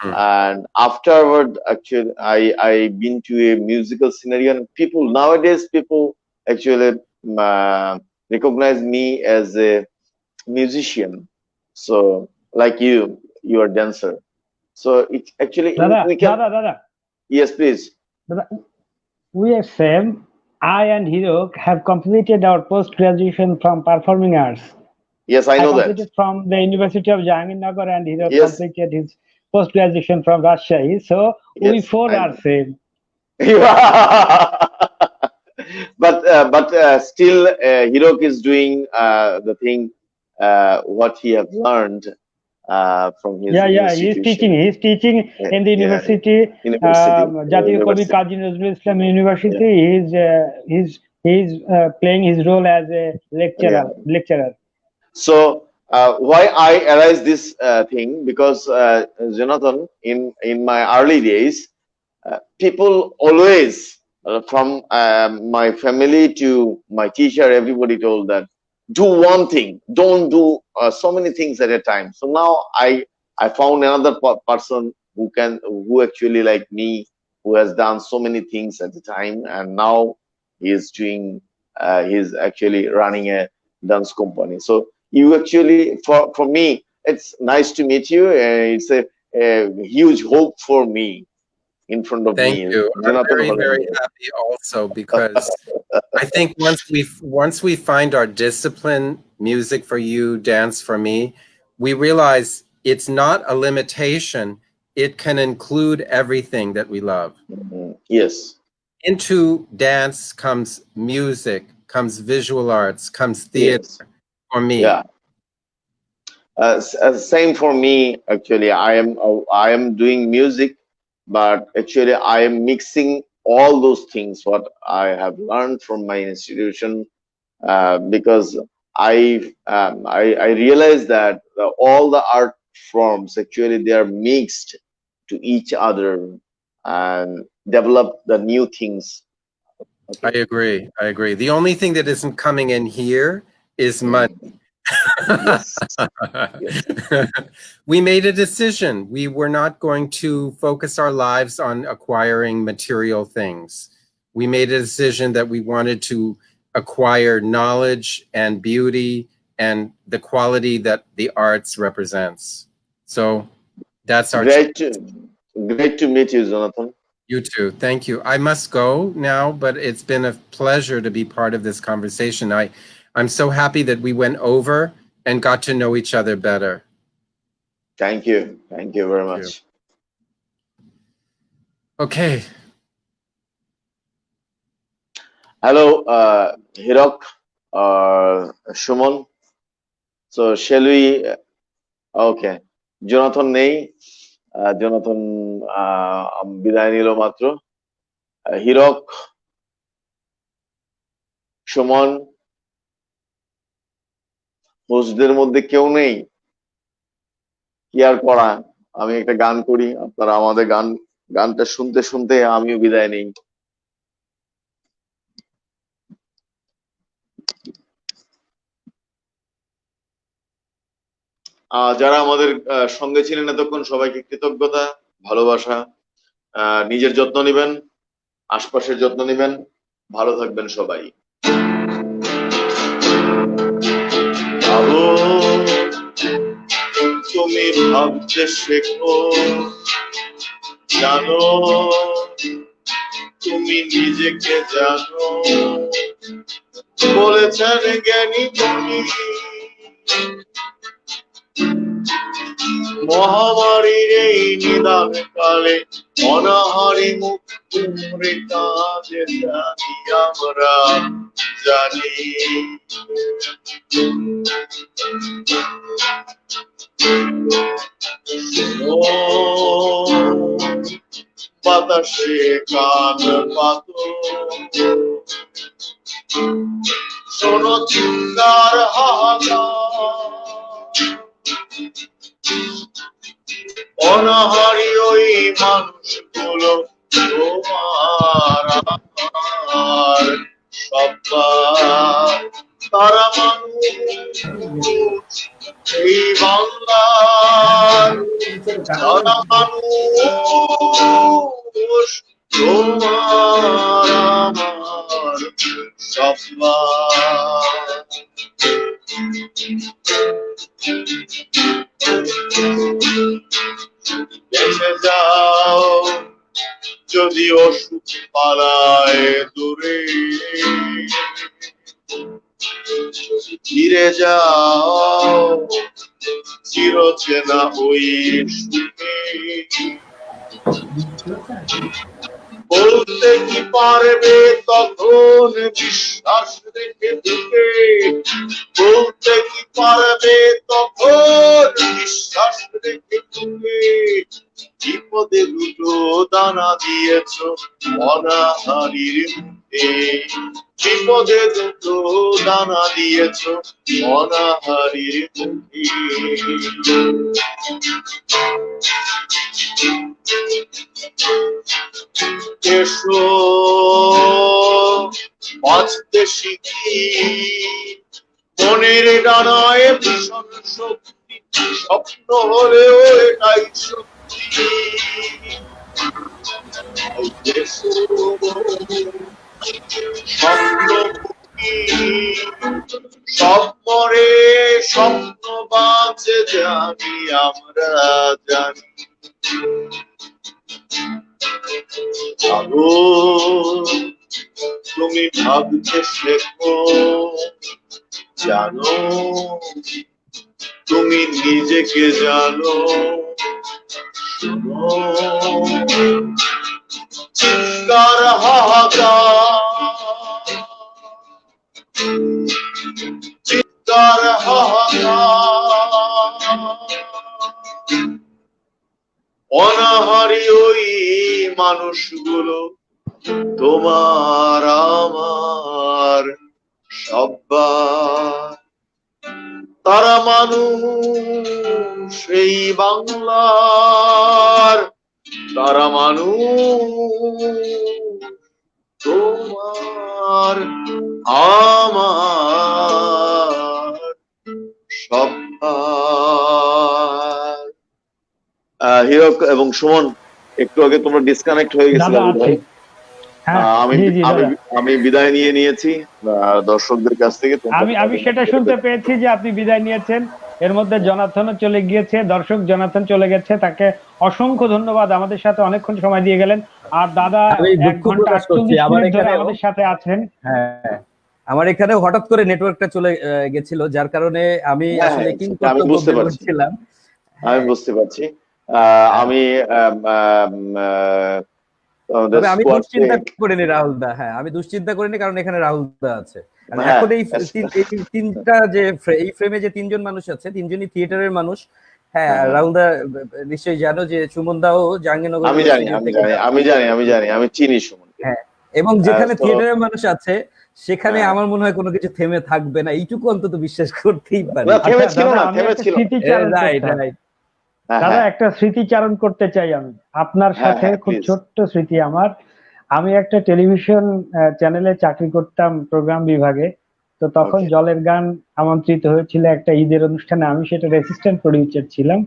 And afterward, actually, I been to a musical scenario, and people nowadays actually recognize me as a musician. So like you are dancer. So it actually we can. Dada. Yes, please. We are same. I and Hero have completed our post-graduation from performing arts. Yes, I I know that. completed from the University of Jahangirnagar and Hero Yes, completed his post-graduation from Rajshahi. So we yes, four I are know. same. But still, Hirok is doing the thing what he have learned from his Yeah. institution. He's teaching Yeah, in the yeah, university, university, Jatiyo Kavi university. Kazi Nazrul Islam Yeah, University. He's playing his role as a yeah. lecturer. So why I arise this thing, because Jonathan, in my early days, people always from my family to my teacher, everybody told that do one thing, don't do so many things at a time. So now I found another person who actually like me, who has done so many things at a time, and now he is doing he's actually running a dance company. So you actually, for me, it's nice to meet you, and it's a huge hope for me in front of Thank me, you. I'm Jonathan very, very Hollander. happy also, because I think once we find our discipline, music for you, dance for me, we realize it's not a limitation. It can include everything that we love. Yes, Into dance comes music, comes visual arts, comes theater yes, for me. yeah. Same for me. Actually, I am doing music, but actually I am mixing all those things what I have learned from my institution, because I realized that all the art forms actually they are mixed to each other and develop the new things. I Okay. agree. I agree. The only thing that isn't coming in here is money. Yes. Yes. We made a decision. We were not going to focus our lives on acquiring material things. We made a decision that we wanted to acquire knowledge and beauty and the quality that the arts represents. So that's our Great to meet you, Jonathan. You too. Thank you. I must go now, but it's been a pleasure to be part of this conversation. I'm so happy that we went over and got to know each other better. Thank you. Thank you very Thank you. much. Okay. Hello, Hirok or Shumon. So shall we? Okay. Jonathan নেই, Jonathan বিদায় নিল মাত্র। হীরক, সুমন, হোস্টদের মধ্যে কেউ নেই, কি আর করা, আমি একটা গান করি, আপনারা আমাদের গানটা শুনতে শুনতে আমিও বিদায় নেই। যারা আমাদের সঙ্গে ছিলেন এতক্ষণ সবাইকে কৃতজ্ঞতা, ভালোবাসা। নিজের যত্ন নেবেন, আশপাশের যত্ন নেবেন, ভালো থাকবেন সবাই। তুমি ভাবতে শেখো, জানো তুমি নিজেকে জানো, বলেছেন জ্ঞানী কবি। মহামারীর এই নিদান কালে অনাহারি মুখ তুমরে কাজে জানি আমরা জানি। বাতাসে কান পাত, শোনো চিৎকার হাহাকার, অনাহারি ওই মানুষগুলো তোমার আমার সবার। তারা মানুষ এই বাংলার, তারা মানুষ তোমার আমার সবার। বেঁচে যাও যদি অসুখ পালায় দূরে, ফিরে যাও চিরচেনা ওই সুখে। বলতে কি পারবে তখন বিশ্বাস রেখে বুকে, বলতে কি পারবে তখন বিশ্বাস রেখে বুকে। বিপদে দুটো দানা দিয়েছ অনাহারির মুখে, বিপদে দুটো দানা দিয়েছ অনাহারির মুখে। এসো বাঁচতে শিখি, মনের ডানায় ভীষণ শক্তি, স্বপ্ন হলেও এটাই শক্তি। স্বপ্নে স্বপ্ন বাঁচে জানি আমরা জানি। তুমি ভাবতে শেখো, জানো তুমি নিজেকে জানো, চিৎকার হাহাকার, চিৎকার হাহাকার, অনাহারি ওই মানুষগুলো তোমার আমার সবার। তারা মানুষ এই বাংলার, তারা মানুষ তোমার আমার সবার। হীরক এবং সুমন, একটু আগে তোমরা ডিসকানেক্ট হয়ে গেছিলে। আমি বিদায় নিয়ে নিয়েছি দর্শকদের কাছ থেকে। আমি সেটা শুনতে পেয়েছি যে আপনি বিদায় নিয়েছেন। এর মধ্যে জনাথনও চলে গিয়েছে, দর্শক জনাথন চলে গেছে, তাকে অসংখ্য ধন্যবাদ, আমাদের সাথে অনেকক্ষণ সময় দিয়ে গেলেন। আর দাদা 1 ঘন্টা 48 মিনিট ধরে আমাদের সাথে আছেন। হ্যাঁ, আমার এখানে হঠাৎ করে নেটওয়ার্কটা চলে গেছিল, যার কারণে আমি আসলে আমি বুঝতে পারছি। আমি আমি দুশ্চিন্তা করিনি রাহুল দা, হ্যাঁ আমি দুশ্চিন্তা করিনি, কারণ এখানে রাহুল দা আছে। এখন এই তিনটা যে এই ফ্রেমে যে 3 জন মানুষ আছে, 3 জনই থিয়েটারের মানুষ। হ্যাঁ, রাহুল দা নিশ্চয়ই জানো যে সুমন দাও জাহাঙ্গীরনগর। আমি জানি, আমি চিনি সুমন। হ্যাঁ, এবং যেখানে তো থিয়েটারের মানুষ আছে সেখানে হ্যাঁ। আমার মনে হয় কোনো কিছু থেমে থাকবে না, এইটুকু অন্তত বিশ্বাস করতেই পারি। না, থেমে আচ্ছা ছিল দাদা, না, আমি থেমে একটা ছিল না। স্মৃতিচারণ রাইট করতাম। রাইট। হ্যাঁ দাদা হ্যাঁ একটা স্মৃতিচারণ করতে চাই আমি আপনার হ্যাঁ সাথে, হ্যাঁ, খুব প্লিজ। ছোট্ট স্মৃতি আমার। আমি একটা টেলিভিশন চ্যানেলে চাকরি করতাম প্রোগ্রাম বিভাগে। তো তখন ওকে। জলের গান আমন্ত্রিত হয়েছিল একটা ঈদের অনুষ্ঠানে, আমি সেটা অ্যাসিস্ট্যান্ট প্রডিউসার ছিলাম।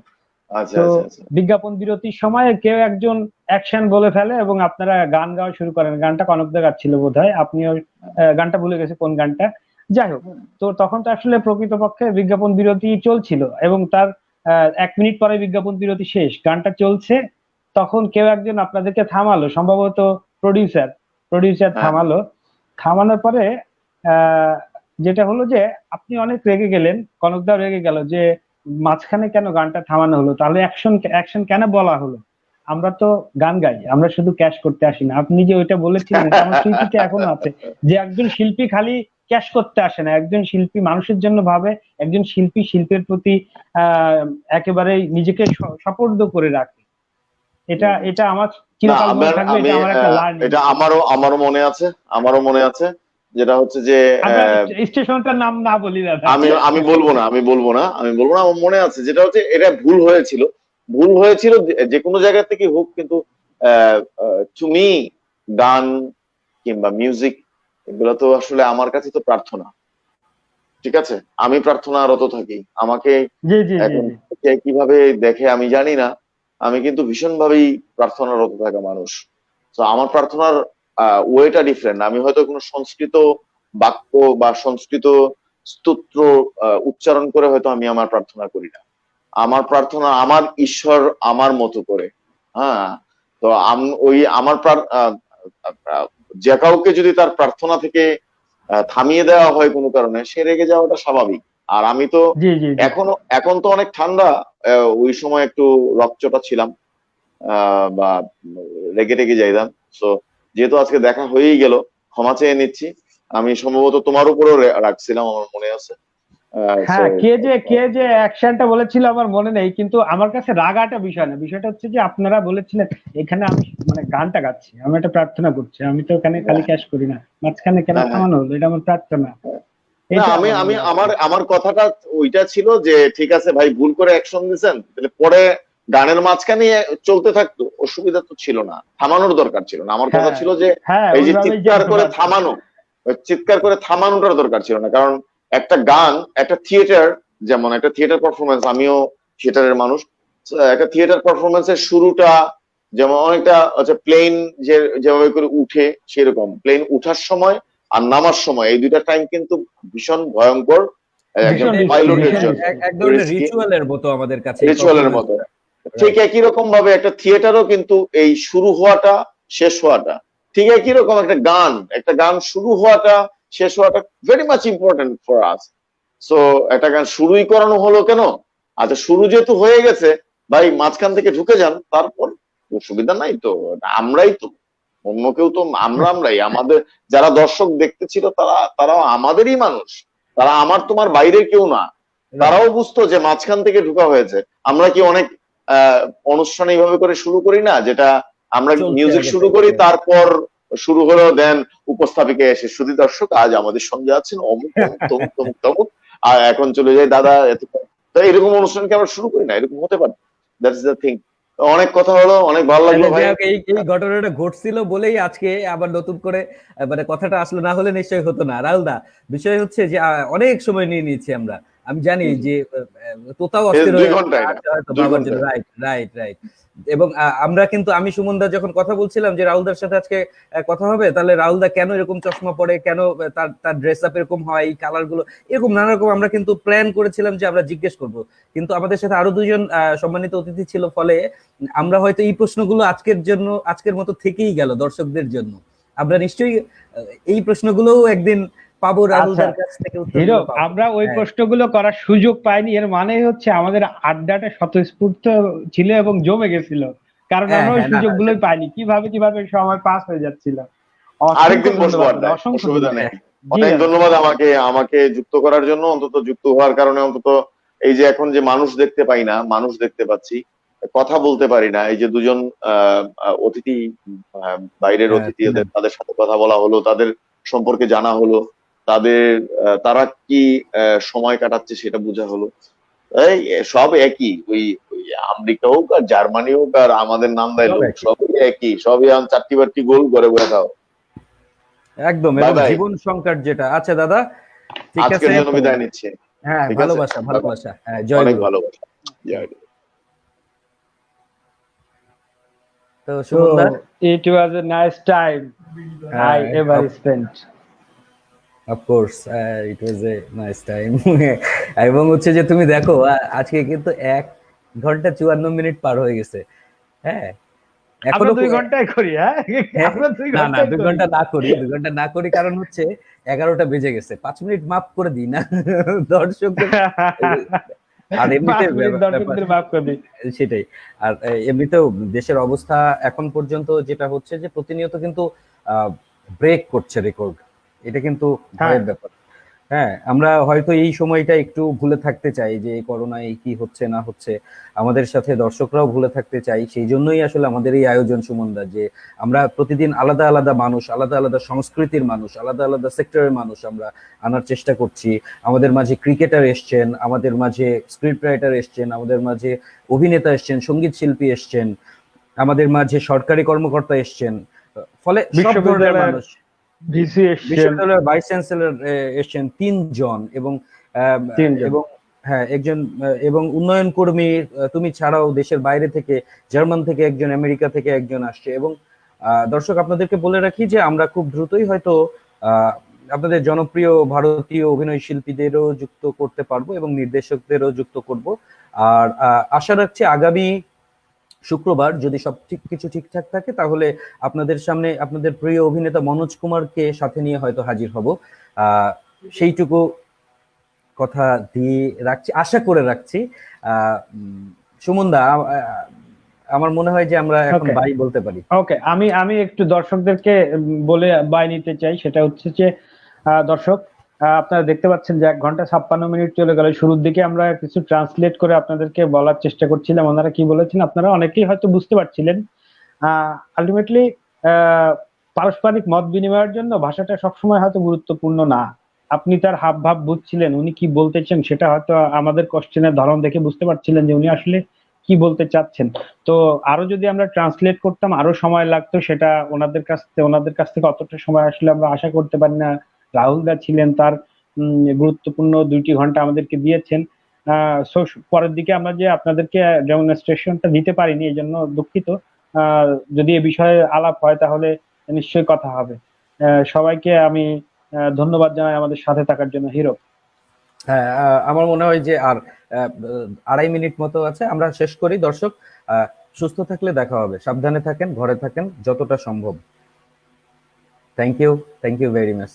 আচ্ছা তো আচ্ছা আচ্ছা। বিজ্ঞাপন বিরতির সময় কেউ একজন অ্যাকশন বলে ফেলে এবং আপনারা গান গাওয়া শুরু করেন। গানটা কনকদা গাচ্ছিল বোধহয়, আপনিও গানটা ভুলে গেছে কোন গানটা, যাই হোক। তো তখন তো আসলে প্রকৃতপক্ষে বিজ্ঞাপন বিরতি চলছিল এবং তার 1 মিনিট পরে বিজ্ঞাপন বিরতি শেষ, গানটা চলছে। তখন কেউ একজন আপনাদেরকে থামালো, সম্ভবত প্রডিউসার প্রডিউসার হ্যাঁ থামালো। থামানোর পরে আহ, যেটা হলো যে আপনি অনেক রেগে গেলেন, কনকদাও রেগে গেল যে মাঝখানে কেন গানটা থামানো হলো, তাহলে অ্যাকশন অ্যাকশন কেন বলা হলো, আমরা তো গান গাই, আমরা শুধু ক্যাশ করতে আসি না। আপনি যে ওইটা বলেছিলেন এটা আমার স্মৃতিতে এখনো আছে, যে একজন শিল্পী খালি ক্যাশ করতে আসে না, একজন শিল্পী মানুষের জন্য ভাবে, একজন শিল্পী শিল্পের প্রতি আহ একেবারে নিজেকে সপর্দ করে রাখে। এটা এটা আমার না, চিরকাল মনে থাকবে, আমি এটা আমার একটা লার্নিং। এটা আমারও মনে আছে, আমারও মনে আছে, যেটা হচ্ছে যে আমরা স্টেশনটার নাম না বলি দাদা। আমি আমি বলবো না, আমার মনে আছে যেটা হচ্ছে এটা ভুল হয়েছিল যে কোনো জায়গা থেকে হোক, কিন্তু তুমি গান কিংবা মিউজিক এগুলো তো আসলে আমার কাছে তো প্রার্থনা, ঠিক আছে? আমি প্রার্থনারত থাকি। আমাকে জি জি জি এখন জি। কে কিভাবে দেখে আমি জানি না, আমি কিন্তু ভীষণভাবেই প্রার্থনারত থাকা মানুষ। তো আমার প্রার্থনার ওয়েটা ডিফারেন্ট। আমি হয়তো কোনো সংস্কৃত বাক্য বা সংস্কৃত স্তোত্র উচ্চারণ করে হয়তো আমি আমার প্রার্থনা করি না। আমার প্রার্থনা আমার ঈশ্বর আমার মতো করে। হ্যাঁ, তো ওই আমার যে কাউকে যদি তার প্রার্থনা থেকে থামিয়ে দেওয়া হয় কোনো কারণে, সে রেগে যাওয়াটা স্বাভাবিক। আর আমি তো জি জি জি। এখন তো অনেক ঠান্ডা, ওই সময় একটু রকচটা ছিলাম, বা রেগে টেগে যাইতাম। তো যেহেতু আজকে দেখা হয়েই গেল, ক্ষমা চেয়ে নিচ্ছি। আমি সম্ভবত তোমার উপরেও রাখছিলাম, আমার মনে আছে। So, হ্যাঁ, কে যে অ্যাকশনটা বলেছিল আমার মনে নেই, কিন্তু আমার কাছে রাগাটা বিষয় না, বিষয়টা হচ্ছে যে আপনারা বলেছিলেন এখানে আমি মানে গানটা গাচ্ছি, আমি একটা প্রার্থনা করছি, আমি তো এখানে খালি ক্যাশ করি না, মাঝখানে কেন হ্যাঁ হ্যাঁ। থামানো হলো, এটা আমার প্রার্থনা। না, এটা আমি আমার আমি মনে আছে। আমার কথাটা ওইটা ছিল যে ঠিক আছে ভাই, ভুল করে অ্যাকশন দিয়েছেন, তাহলে পরে গানের মাঝখানে চলতে থাকতো, অসুবিধা তো ছিল না, থামানোর দরকার ছিল না। আমার কথা হ্যাঁ ছিল যে হ্যাঁ, এই যে ওইভাবেই চিৎকার যেতে করে পারতো। থামানো, ওই চিৎকার করে থামানোটার দরকার ছিল না। কারণ একটা গান, একটা থিয়েটার, যেমন একটা থিয়েটার পারফরমেন্স, আমিও থিয়েটারের মানুষ। একটা থিয়েটার পারফরমেন্সের শুরুটা যেমন অনেকটা হচ্ছে প্লেন যেভাবে করে উঠে, সেরকম প্লেন উঠার সময় আর নামার সময় এই দুইটা টাইম কিন্তু ভীষণ ভয়ঙ্কর একজন ভীষণ রিস্কি, পাইলটের ভীষণ জন্য, রিস্কি। এক ধরনের রিস্কি, রিচুয়ালের মতো আমাদের কাছে এই রিচুয়ালের মতো। পারফরমেন্সটা। ঠিক রাইট। একই রকম ভাবে একটা থিয়েটারও কিন্তু এই শুরু হওয়াটা শেষ হওয়াটা ঠিক একই রকম, একটা গান শুরু হওয়াটা শেষ হওয়াটা very much important for us. So একটা গান শুরুই করানো হলো কেন? আচ্ছা, শুরু যেহেতু হয়ে গেছে, ভাই মাঝখান থেকে ঢুকে যান, তারপর অসুবিধা নাই তো, আমরাই তো, অন্য কেউ তো, আমরাই আমাদের যারা দর্শক দেখতে ছিল তারাও আমাদেরই মানুষ, তারা আমার তোমার বাইরের কেউ না। তারাও বুঝতো যে মাঝখান থেকে ঢোকা হয়েছে। আমরা কি অনেক অনুষ্ঠান এইভাবে করে শুরু করি না, যেটা আমরা চলছে মিউজিক আগে শুরু করি, থেকে। তারপর শুরু হলো দেন উপস্থাপিকা এসে, শুধু দর্শক আজ আমাদের সঙ্গে আছেন অমুক অমুক তমুক তমুক তমুক, আর এখন চলে যায় দাদা এত। তো এরকম অনুষ্ঠানকে আমরা শুরু করি না, এরকম হতে পারে। That's the thing. অনেক কথা হলো, অনেক ভালো লাগলো তাহলে ভাই। যাই হোক, এই ঘটনাটা ঘটছিল বলেই আজকে আবার নতুন করে মানে কথাটা আসলে না হলে নিশ্চয়ই হতো না। রাহুল দা, বিষয় হচ্ছে যে অনেক সময় নিয়ে নিয়েছি আমরা। আমি জানি যে তোতাও অস্থির 2 হয়ে ঘন্টায় না, আছে হয়তো 2 বাবার জন্য। ঘন্টায়। Right right right. এবং আমরা কিন্তু, আমি সুমন দা যখন কথা বলছিলাম যে রাহুলদার সাথে আজকে কথা হবে, তাহলে রাহুল দা কেন এরকম চশমা পরে, কেন তার তার ড্রেস আপ এরকম হয়, এই কালার গুলো এরকম নানা রকম আমরা কিন্তু প্ল্যান করেছিলাম যে আমরা জিজ্ঞেস করব। কিন্তু আমাদের সাথে আরো দুজন সম্মানিত অতিথি ছিল, ফলে আমরা হয়তো এই প্রশ্নগুলো আজকের মতো থেকেই গেল দর্শকদের জন্য। আমরা নিশ্চয়ই এই প্রশ্নগুলোও একদিন পাবো আচ্ছা রাহুলদার কাছ থেকে, হিরো, উত্তরগুলো পাবো। আমরা ওই হ্যাঁ প্রশ্নগুলো করার সুযোগ পাইনি, এর মানে হচ্ছে আমাদের আড্ডাটা স্বতঃস্ফূর্ত ছিল এবং জমে গেছিল, কারণ হ্যাঁ আমরা ওই হ্যাঁ, না না, সুযোগগুলোই পাইনি। কিভাবে কিভাবে সময় পাস হয়ে যাচ্ছিল। অসংখ্য আরেকদিন বসবো ধন্যবাদ দাদা, আড্ডায়, অসংখ্য অসুবিধা নেই। ধন্যবাদ। হ্যাঁ জি অনেক দাদা। ধন্যবাদ আমাকে যুক্ত করার জন্য, অন্তত যুক্ত হওয়ার কারণে অন্তত এই যে এখন যে মানুষ দেখতে পাই না, মানুষ দেখতে পাচ্ছি, কথা বলতে পারি না। এই যে দুজন অতিথি, বাইরের অতিথি, তাদের সাথে কথা বলা হলো, তাদের সম্পর্কে জানা হলো, তারা কি সময় কাটাচ্ছে সেটা বোঝা হলো। এই সব একই, ওই আমেরিকা হোক আর জার্মানি হোক আর আমাদের নান্দাইল হোক, সবই একই, সবই 4টি গোল করে বসাও একদম। এবং জীবন সংকট যেটা আছে দাদা, ঠিক আছে, আজকের জন্য বিদায় নিচ্ছি। হ্যাঁ, ভালোবাসা, হ্যাঁ, জয় অনেক গুরু। ভালোবাসা, জয় গুরু। তো সুমনদা, it was a nice time I ever spent. Of course, it was a nice time. এবং হচ্ছে যে তুমি দেখো আজকে কিন্তু 1 ঘন্টা 54 মিনিট পার হয়ে গেছে। হ্যাঁ, এখনো 2 ঘন্টায় করি। আমরা 2 না ঘন্টায় 2 ঘন্টা না করি, কারণ হচ্ছে 11টা বেজে গেছে। 5 মিনিট মাফ করে দিই না দর্শকদের। আর দর্শকদের মাফ করে দিই, সেটাই। আর এমনিতেও দেশের অবস্থা এখন পর্যন্ত যেটা হচ্ছে যে প্রতিনিয়ত কিন্তু ব্রেক করছে রেকর্ড। এটা কিন্তু ভয়ের ব্যাপার। হ্যাঁ, আমরা হয়তো এই সময়টা একটু ভুলে থাকতে চাই যে করোনায় কি হচ্ছে না হচ্ছে, আমাদের সাথে দর্শকরাও ভুলে থাকতে চাই। সেই জন্যই আসলে আমাদের এই আয়োজন সুমনদা, যে আমরা প্রতিদিন আলাদা আলাদা মানুষ, আলাদা আলাদা সংস্কৃতির মানুষ, আলাদা আলাদা সেক্টরের মানুষ আমরা আনার চেষ্টা করছি। আমাদের মাঝে ক্রিকেটার এসছেন, আমাদের মাঝে স্ক্রিপ্ট রাইটার এসছেন, আমাদের মাঝে অভিনেতা এসছেন, সঙ্গীত শিল্পী এসছেন, আমাদের মাঝে সরকারি কর্মকর্তা এসছেন, ফলে সব ধরনের মানুষ, বিশ্ববিদ্যালয়ের ভাইস চ্যান্সেলর এসছেন 3 জন, এবং হ্যাঁ একজন, এবং উন্নয়ন কর্মী তুমি ছাড়াও দেশের বাইরে থেকে, জার্মান থেকে একজন, আমেরিকা থেকে একজন আসছে। এবং দর্শক, আপনাদেরকে বলে রাখি যে আমরা খুব দ্রুতই হয়তো আপনাদের জনপ্রিয় ভারতীয় অভিনয় শিল্পীদেরও যুক্ত করতে পারবো এবং নির্দেশকদেরও যুক্ত করব। আর আশা রাখছি আগামী শুক্রবার যদি সব কিছু ঠিকঠাক থাকে, তাহলে আপনাদের সামনে আপনাদের প্রিয় অভিনেতা মনোজ কুমারকে সাথে নিয়ে হয়তো হাজির হব। সেইটুকু কথা দিয়ে রাখছি, আশা করে রাখছি। সুমনদা, আমার মনে হয় যে আমরা এখন বাই বলতে পারি। ওকে, আমি একটু দর্শকদেরকে বলে বাই নিতে চাই। সেটা হচ্ছে যে দর্শক, আপনারা দেখতে পাচ্ছেন যে 1 ঘন্টা 56 মিনিট চলে গেল। শুরুর দিকে আমরা কিছু ট্রান্সলেট করে আপনাদেরকে বলার চেষ্টা করছিলাম, ওনারা কি বলেছেন আপনারা অনেকেই হয়তো বুঝতে পারছিলেন। আলটিমেটলি পারস্পরিক মত বিনিময়ের জন্য ভাষাটা সবসময় হয়তো গুরুত্বপূর্ণ না। আপনি তার হাব ভাব বুঝছিলেন, উনি কি বলতেছেন সেটা হয়তো আমাদের কোশ্চেনের ধরন দেখে বুঝতে পারছিলেন যে উনি আসলে কি বলতে চাচ্ছেন। তো আরো যদি আমরা ট্রান্সলেট করতাম আরো সময় লাগতো, সেটা ওনাদের কাছ থেকে অতটা সময় আসলে আমরা আশা করতে পারি না। রাহুল দা ছিলেন, তার গুরুত্বপূর্ণ 2টি ঘন্টা আমাদেরকে দিয়েছেন। পরের দিকে আমরা যে আপনাদেরকে ডেমনস্ট্রেশনটা দিতে পারিনি, এই জন্য দুঃখিত। যদি এ বিষয়ে আলাপ হয় তাহলে নিশ্চয়ই কথা হবে। সবাইকে আমি ধন্যবাদ জানাই আমাদের সাথে থাকার জন্য। হিরো, হ্যাঁ, আমার মনে হয় যে আর 2.5 মিনিট মতো আছে, আমরা শেষ করি। দর্শক, সুস্থ থাকলে দেখা হবে, সাবধানে থাকেন, ঘরে থাকেন যতটা সম্ভব। Thank you very much.